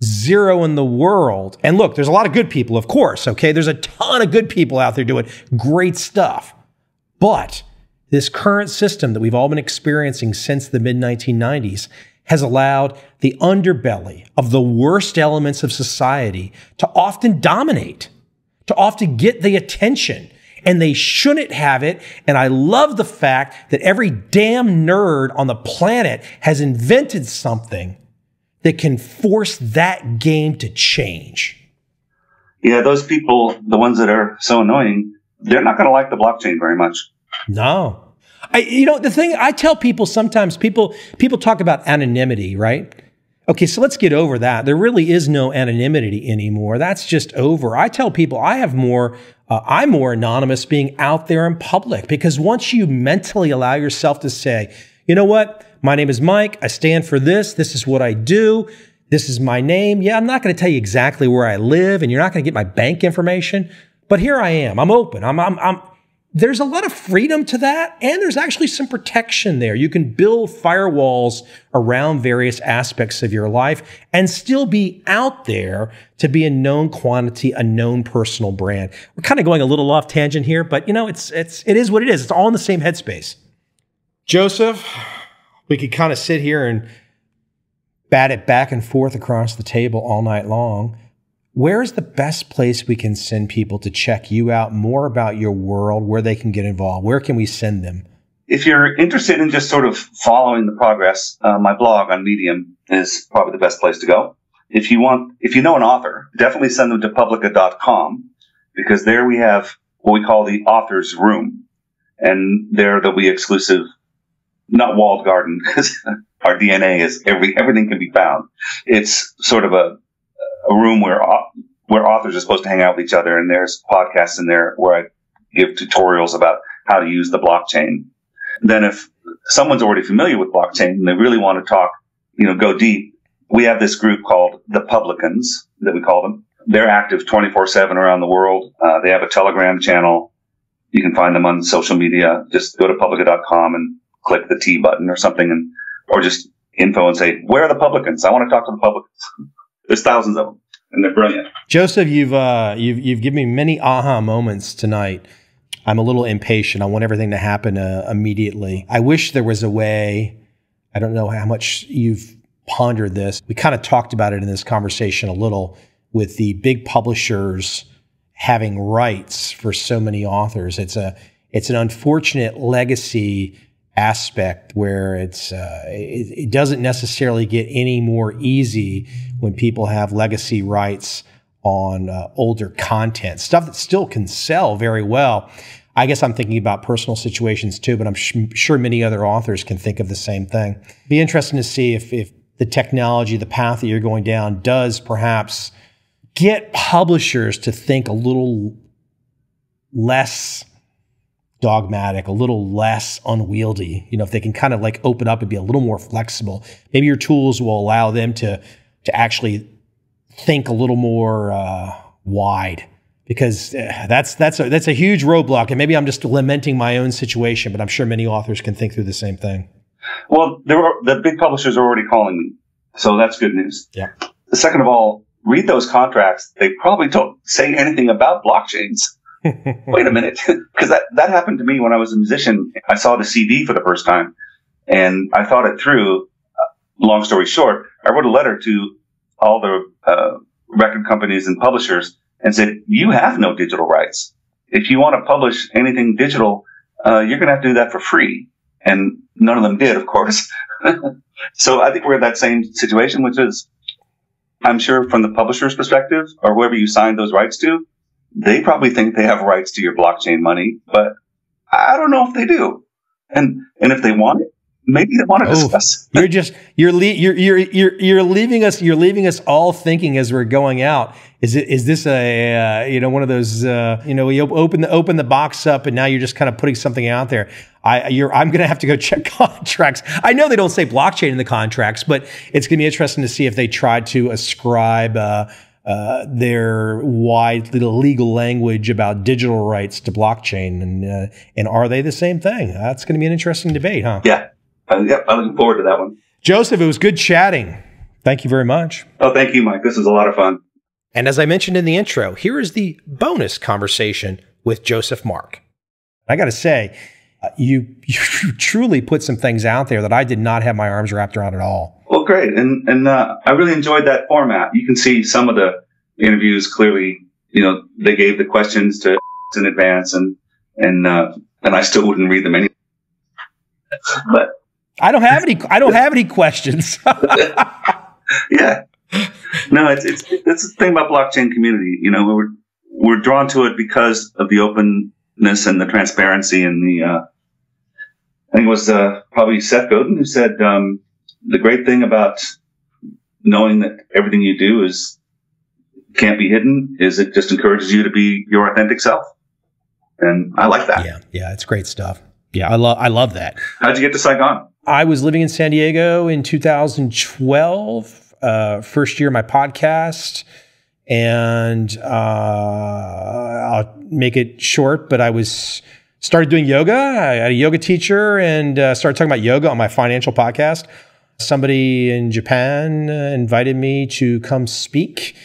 zero in the world. And look, there's a lot of good people, of course, okay? There's a ton of good people out there doing great stuff. But this current system that we've all been experiencing since the mid-1990s has allowed the underbelly of the worst elements of society to often dominate, to often get the attention. And they shouldn't have it. And I love the fact that every damn nerd on the planet has invented something that can force that game to change. Yeah, those people, the ones that are so annoying, they're not going to like the blockchain very much. No. The thing I tell people sometimes, people talk about anonymity, right? Okay, so let's get over that. There really is no anonymity anymore. That's just over. I tell people I'm more anonymous being out there in public, because once you mentally allow yourself to say, you know what, my name is Mike, I stand for this, this is what I do, this is my name. Yeah, I'm not going to tell you exactly where I live, and you're not going to get my bank information, but here I am. I'm open. There's a lot of freedom to that, and there's actually some protection there. You can build firewalls around various aspects of your life and still be out there to be a known quantity, a known personal brand. We're kind of going a little off tangent here, but it is what it is. It's all in the same headspace. Joseph, we could kind of sit here and bat it back and forth across the table all night long. Where is the best place we can send people to check you out, more about your world, where they can get involved? Where can we send them? If you're interested in just sort of following the progress, my blog on Medium is probably the best place to go. If you know an author, definitely send them to publica.com. because there we have what we call the author's room. And there there'll be exclusive, not walled garden, because our DNA is everything can be found. It's sort of a room where authors are supposed to hang out with each other. And there's podcasts in there where I give tutorials about how to use the blockchain. Then if someone's already familiar with blockchain and they really want to talk, go deep, we have this group called the Publicans, that we call them. They're active 24/7 around the world. They have a Telegram channel. You can find them on social media. Just go to publica.com and click the T button or something, or just info and say, where are the Publicans? I want to talk to the Publicans. There's thousands of them, and they're brilliant. Joseph, you've given me many aha moments tonight. I'm a little impatient. I want everything to happen immediately. I wish there was a way. I don't know how much you've pondered this. We kind of talked about it in this conversation a little, with the big publishers having rights for so many authors. It's an unfortunate legacy aspect where it doesn't necessarily get any more easy when people have legacy rights on older content, stuff that still can sell very well. I guess I'm thinking about personal situations too, but I'm sure many other authors can think of the same thing. Be interesting to see if the technology, the path that you're going down, does perhaps get publishers to think a little less dogmatic, a little less unwieldy. If they can kind of like open up and be a little more flexible, maybe your tools will allow them to actually think a little more wide, because that's a huge roadblock. And maybe I'm just lamenting my own situation, but I'm sure many authors can think through the same thing. Well, the big publishers are already calling me, so that's good news. Yeah. Second of all, read those contracts. They probably don't say anything about blockchains. Wait a minute, because that happened to me when I was a musician. I saw the CD for the first time, and I thought it through. Long story short, I wrote a letter to all the record companies and publishers and said, you have no digital rights. If you want to publish anything digital, you're going to have to do that for free. And none of them did, of course. So I think we're in that same situation, which is, I'm sure from the publisher's perspective, or whoever you signed those rights to, they probably think they have rights to your blockchain money, but I don't know if they do. And if they want it, maybe they want to discuss. You're leaving us all thinking as we're going out. Is this a one of those we open the box up and now you're just kind of putting something out there. I'm going to have to go check contracts. I know they don't say blockchain in the contracts, but it's going to be interesting to see if they try to ascribe their wide legal language about digital rights to blockchain, and are they the same thing? That's going to be an interesting debate, huh? Yeah. I'm looking forward to that one. Joseph, it was good chatting. Thank you very much. Oh, thank you, Mike. This was a lot of fun. And as I mentioned in the intro, here is the bonus conversation with Josef Marc. I got to say, you truly put some things out there that I did not have my arms wrapped around at all. Well, great. And I really enjoyed that format. You can see some of the interviews clearly, they gave the questions to in advance and I still wouldn't read them anyway. But I don't have any questions. Yeah. No, it's the thing about blockchain community. We're drawn to it because of the openness and the transparency and I think it was probably Seth Godin who said the great thing about knowing that everything you do can't be hidden is it just encourages you to be your authentic self, and I like that. Yeah, it's great stuff. Yeah, I love that. How'd you get to Saigon? I was living in San Diego in 2012, first year of my podcast. And I'll make it short, but I started doing yoga. I had a yoga teacher and started talking about yoga on my financial podcast. Somebody in Japan invited me to come speak,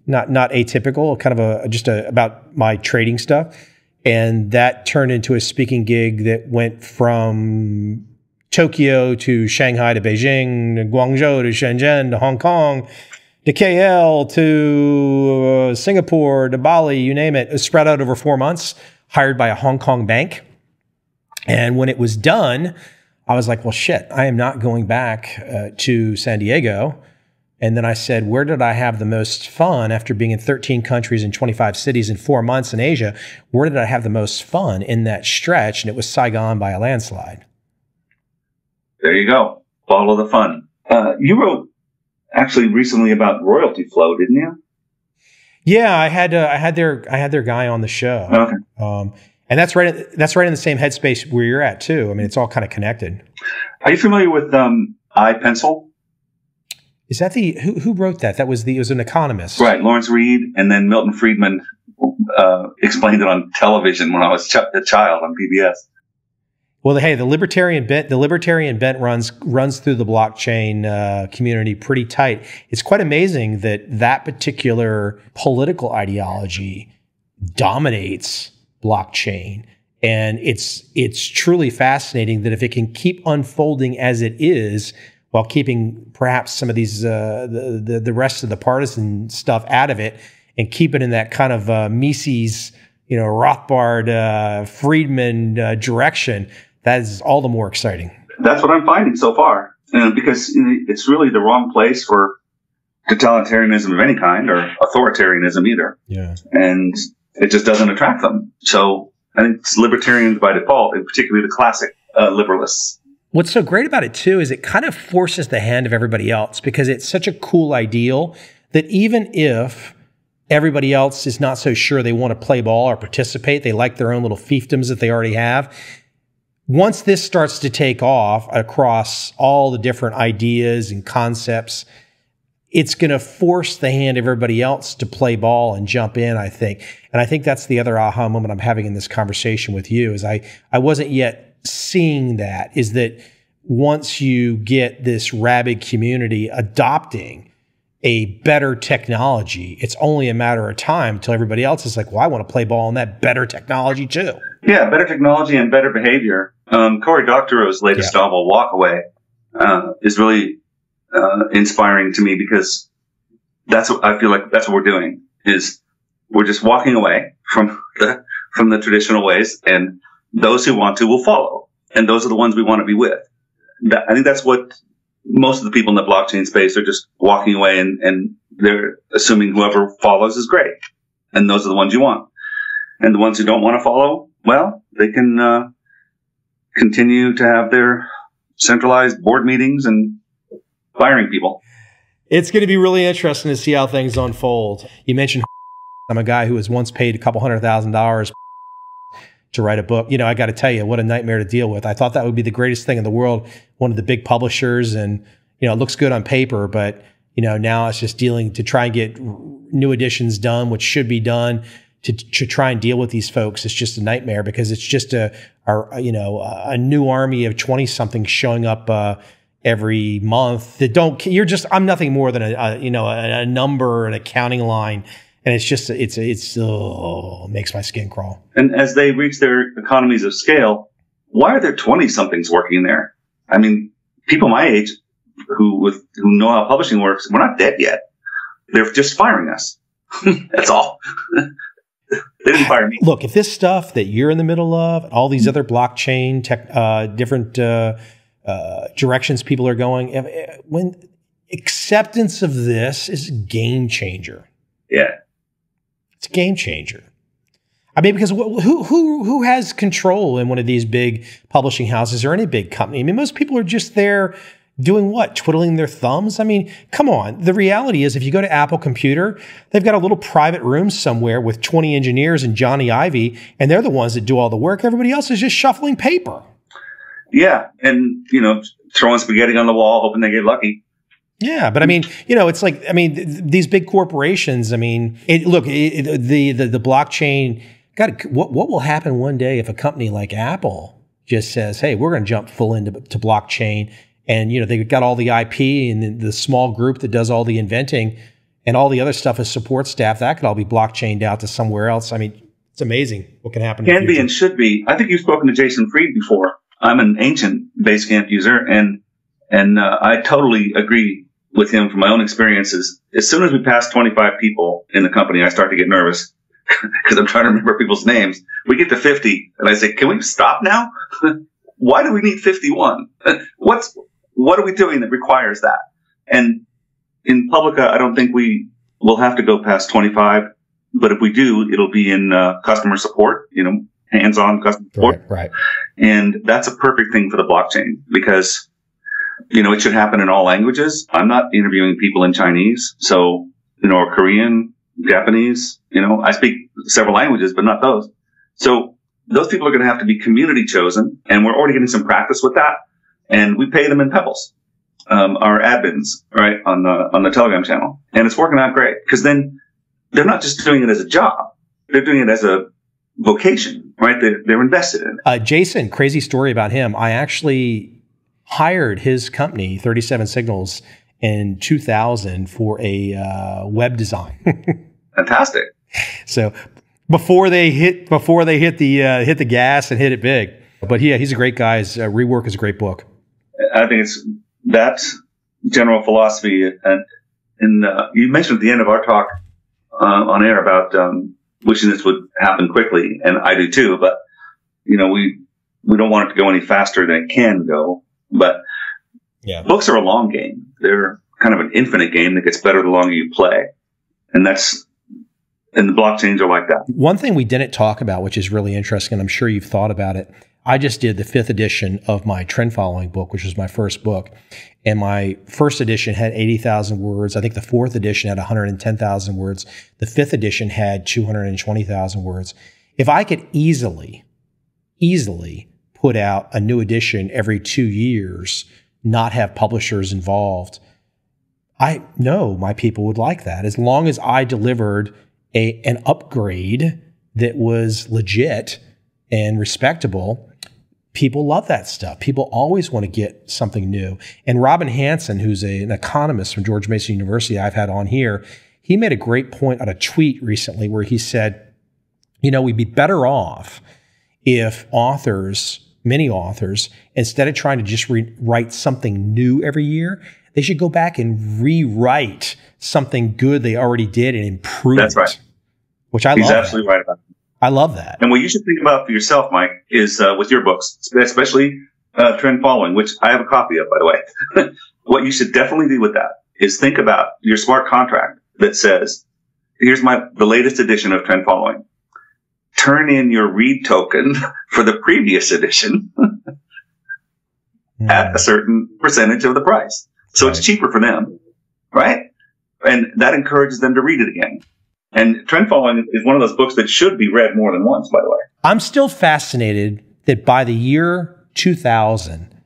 not atypical, kind of about my trading stuff. And that turned into a speaking gig that went from Tokyo to Shanghai to Beijing, to Guangzhou to Shenzhen to Hong Kong, to KL to Singapore to Bali, you name it. It was spread out over 4 months, hired by a Hong Kong bank. And when it was done, I was like, well, shit, I am not going back to San Diego And then I said, where did I have the most fun after being in 13 countries and 25 cities in 4 months in Asia? Where did I have the most fun in that stretch? And it was Saigon by a landslide. There you go. Follow the fun. You wrote actually recently about royalty flow, didn't you? Yeah, I had their guy on the show. Okay. And that's right in the same headspace where you're at too. I mean, it's all kind of connected. Are you familiar with iPencil? Is that who wrote that? It was an economist. Right, Lawrence Reed, and then Milton Friedman explained it on television when I was a child on PBS. Well, hey, the libertarian bent runs through the blockchain community pretty tight. It's quite amazing that particular political ideology dominates blockchain, and it's truly fascinating that if it can keep unfolding as it is, while keeping perhaps some of these the rest of the partisan stuff out of it, and keep it in that kind of Mises, Rothbard, Friedman direction. That is all the more exciting. That's what I'm finding so far, because it's really the wrong place for totalitarianism of any kind, or authoritarianism either. Yeah, and it just doesn't attract them. So I think it's libertarians by default, and particularly the classic liberalists. What's so great about it, too, is it kind of forces the hand of everybody else, because it's such a cool ideal that even if everybody else is not so sure they want to play ball or participate, they like their own little fiefdoms that they already have, once this starts to take off across all the different ideas and concepts, it's going to force the hand of everybody else to play ball and jump in, I think. And I think that's the other aha moment I'm having in this conversation with you, is I wasn't yet seeing that, is that once you get this rabid community adopting a better technology, it's only a matter of time till everybody else is like, well, I want to play ball on that better technology too. Yeah, better technology and better behavior. Cory Doctorow's latest novel, Walk Away, is really inspiring to me, because I feel like that's what we're doing, is we're just walking away from the traditional ways, and those who want to will follow. And those are the ones we want to be with. I think that's what most of the people in the blockchain space are, just walking away, and they're assuming whoever follows is great. And those are the ones you want. And the ones who don't want to follow, well, they can continue to have their centralized board meetings and firing people. It's going to be really interesting to see how things unfold. You mentioned I'm a guy who was once paid $200,000 to write a book. I got to tell you, what a nightmare to deal with. I thought that would be the greatest thing in the world, one of the big publishers, and it looks good on paper, but now it's just dealing to try and get new editions done, which should be done, to try and deal with these folks. It's just a nightmare, because it's just a new army of 20-somethings showing up every month that I'm nothing more than a number, an accounting line. And it's just, it makes my skin crawl. And as they reach their economies of scale, why are there 20-somethings working there? I mean, people my age who know how publishing works, we're not dead yet. They're just firing us. That's all. They didn't fire me. Look, if this stuff that you're in the middle of, all these other blockchain different directions people are going, when acceptance of this is a game changer. Yeah. It's a game changer. I mean, because who has control in one of these big publishing houses or any big company? I mean, most people are just there doing what? Twiddling their thumbs? I mean, come on. The reality is, if you go to Apple Computer, they've got a little private room somewhere with 20 engineers and Johnny Ivy, and they're the ones that do all the work. Everybody else is just shuffling paper. Yeah, and, throwing spaghetti on the wall, hoping they get lucky. Yeah, but I mean, it's like, these big corporations, the blockchain, what will happen one day if a company like Apple just says, hey, we're going to jump full into blockchain, and, they've got all the IP and the small group that does all the inventing, and all the other stuff as support staff, that could all be blockchained out to somewhere else. I mean, it's amazing what can happen. Can be and should be. I think you've spoken to Jason Fried before. I'm an ancient Basecamp user, and I totally agree with him from my own experiences. As soon as we pass 25 people in the company, I start to get nervous because I'm trying to remember people's names. We get to 50, and I say, can we stop now? Why do we need 51? What are we doing that requires that? And in Publica, I don't think we will have to go past 25, but if we do, it'll be in customer support, hands-on customer support. Right. And that's a perfect thing for the blockchain because, it should happen in all languages. I'm not interviewing people in Chinese, so, or Korean, Japanese, I speak several languages, but not those. So those people are going to have to be community chosen, and we're already getting some practice with that. And we pay them in pebbles, our admins, right, on the Telegram channel. And it's working out great because then they're not just doing it as a job. They're doing it as a vocation, right? They're invested in it. Jason, crazy story about him. I actually hired his company, 37 Signals, in 2000 for a web design. Fantastic. So before they hit the gas and hit it big. But yeah, he's a great guy. His Rework is a great book. I think it's that general philosophy. And you mentioned at the end of our talk on air about wishing this would happen quickly, and I do too. But we don't want it to go any faster than it can go. But books are a long game. They're kind of an infinite game that gets better the longer you play, and the blockchains are like that. One thing we didn't talk about, which is really interesting, and I'm sure you've thought about it. I just did the 5th edition of my trend following book, which was my first book. And my first edition had 80,000 words. I think the 4th edition had 110,000 words. The 5th edition had 220,000 words. If I could easily put out a new edition every 2 years, not have publishers involved, I know my people would like that. As long as I delivered an upgrade that was legit and respectable, people love that stuff. People always want to get something new. And Robin Hanson, who's an economist from George Mason University I've had on here, he made a great point on a tweet recently where he said, we'd be better off if many authors, instead of trying to just write something new every year, they should go back and rewrite something good they already did and improve That's right. Which I love. He's absolutely right about that. I love that. And what you should think about for yourself, Mike, is with your books, especially Trend Following, which I have a copy of, by the way. What you should definitely do with that is think about your smart contract that says, here's the latest edition of Trend Following. Turn in your read token for the previous edition at a certain percentage of the price. So It's cheaper for them, right? And that encourages them to read it again. And Trend Following is one of those books that should be read more than once, by the way. I'm still fascinated that by the year 2000,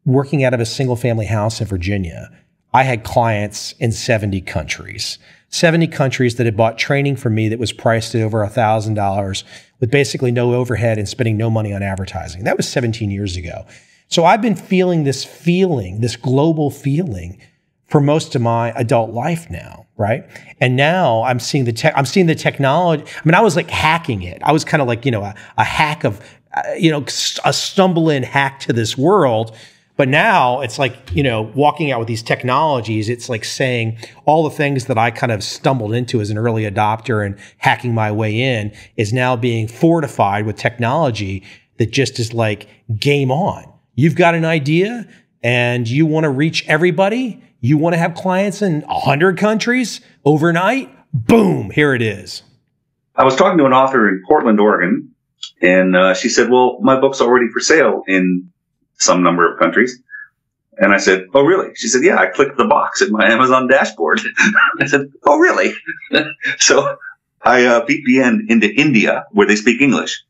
working out of a single-family house in Virginia, I had clients in 70 countries. 70 countries that had bought training from me that was priced at over $1,000 with basically no overhead and spending no money on advertising. That was 17 years ago. So I've been feeling, this global feeling for most of my adult life now, right? And now I'm seeing the technology. I mean, I was like hacking it. I was kind of like, a hack of, a stumble in hack to this world. But now it's like, walking out with these technologies, it's like saying all the things that I kind of stumbled into as an early adopter and hacking my way in is now being fortified with technology that just is like game on. You've got an idea and you want to reach everybody. You want to have clients in 100 countries overnight? Boom, here it is. I was talking to an author in Portland, Oregon, and she said, well, my book's already for sale in some number of countries. And I said, oh, really? She said, yeah, I clicked the box at my Amazon dashboard. I said, oh, really? So I VPN into India, where they speak English,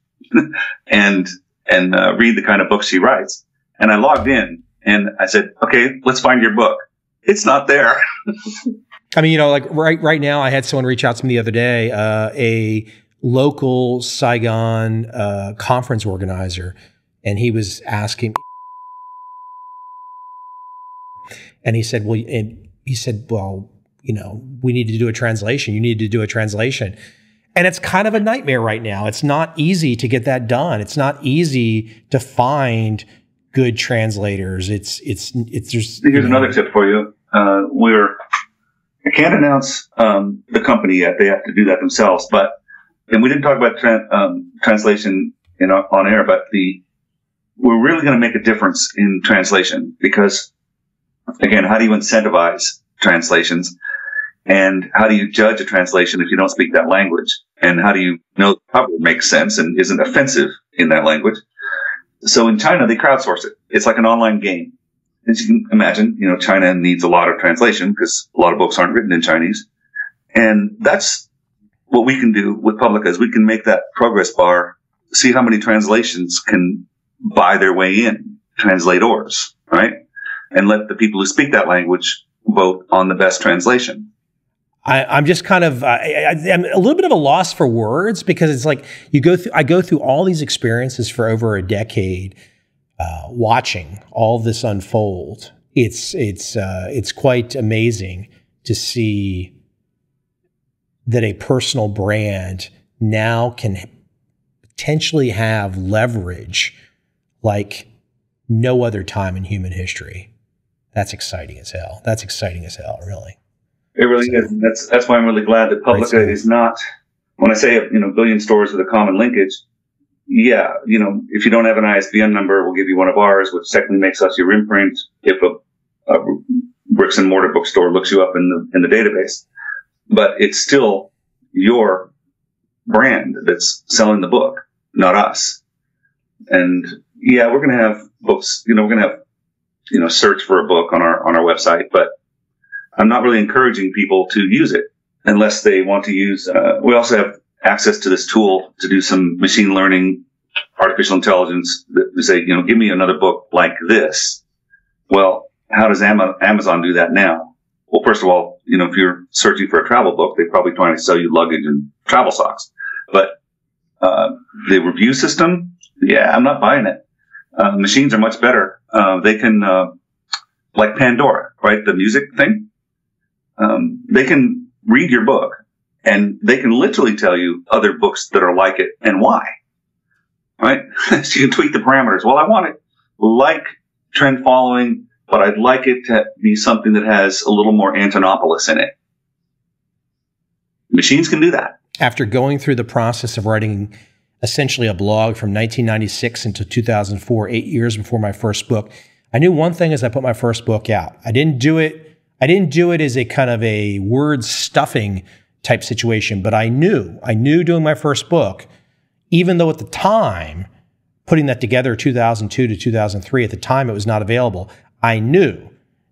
and read the kind of books she writes. And I logged in, and I said, okay, let's find your book. It's not there. I mean, like right now, I had someone reach out to me the other day, a local Saigon conference organizer, and he was asking, and he said, well, we need to do a translation. You need to do a translation. And it's kind of a nightmare right now. It's not easy to get that done. It's not easy to find good translators. It's just. Here's another tip for you. I can't announce the company yet. They have to do that themselves. And we didn't talk about translation on air, but we're really going to make a difference in translation because Again, how do you incentivize translations? And how do you judge a translation if you don't speak that language? And how do you know the cover makes sense and isn't offensive in that language? So in China, they crowdsource it. It's like an online game. As you can imagine, China needs a lot of translation because a lot of books aren't written in Chinese. And that's what we can do with Publica is we can make that progress bar, see how many translations can buy their way in, translators, right? And let the people who speak that language vote on the best translation. I'm just kind of, I'm a little bit of a loss for words because it's like I go through all these experiences for over a decade, watching all this unfold. It's quite amazing to see that a personal brand now can potentially have leverage like no other time in human history. That's exciting as hell. That's exciting as hell, really. It really is. That's why I'm really glad that Publica is not, when I say, billion stores with a common linkage, yeah, if you don't have an ISBN number, we'll give you one of ours, which technically makes us your imprint if a bricks and mortar bookstore looks you up in the database. But it's still your brand that's selling the book, not us. And yeah, we're going to have books, we're going to have, search for a book on our website, but I'm not really encouraging people to use it unless they want to use, we also have access to this tool to do some machine learning, artificial intelligence that say, give me another book like this. Well, how does Amazon do that now? Well, first of all, if you're searching for a travel book, they're probably trying to sell you luggage and travel socks. But the review system, yeah, I'm not buying it. Machines are much better. They can, like Pandora, right? The music thing. They can read your book and they can literally tell you other books that are like it and why, right? So you can tweak the parameters. Well, I want it like trend following, but I'd like it to be something that has a little more Antonopoulos in it. Machines can do that. After going through the process of writing essentially a blog from 1996 until 2004, 8 years before my first book, I knew one thing as I put my first book out. I didn't do it as a kind of a word stuffing type situation, but I knew doing my first book, even though at the time, putting that together 2002 to 2003, at the time it was not available, I knew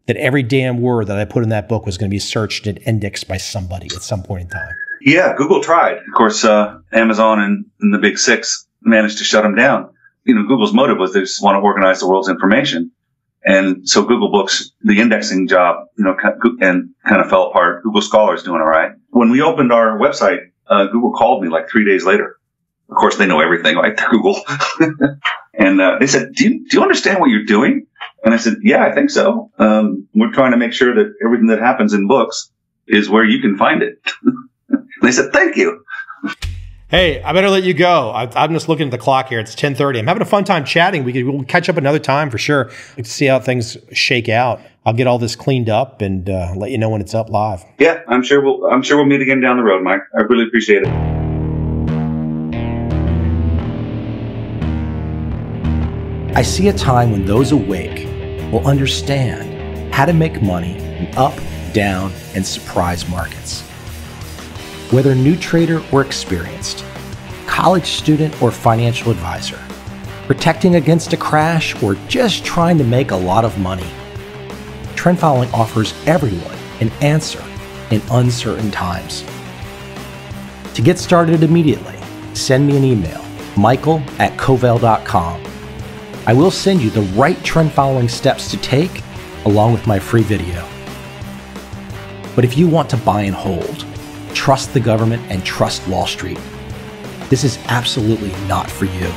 that every damn word that I put in that book was going to be searched and indexed by somebody at some point in time. Yeah, Google tried. Of course, Amazon and the big six managed to shut them down. Google's motive was they just want to organize the world's information. And so Google Books, the indexing job, and kind of fell apart. Google Scholar's doing all right. When we opened our website, Google called me like 3 days later. Of course, they know everything, right? They're Google. And they said, do you understand what you're doing? And I said, yeah, I think so. We're trying to make sure that everything that happens in books is where you can find it. And they said, thank you. Hey, I better let you go. I'm just looking at the clock here. It's 10:30. I'm having a fun time chatting. We'll catch up another time for sure. Like to see how things shake out. I'll get all this cleaned up and let you know when it's up live. Yeah, I'm sure we'll meet again down the road, Mike. I really appreciate it. I see a time when those awake will understand how to make money in up, down, and surprise markets. Whether new trader or experienced, college student or financial advisor, protecting against a crash or just trying to make a lot of money, trend following offers everyone an answer in uncertain times. To get started immediately, send me an email, michael@covel.com. I will send you the right trend following steps to take along with my free video. But if you want to buy and hold, trust the government and trust Wall Street, this is absolutely not for you.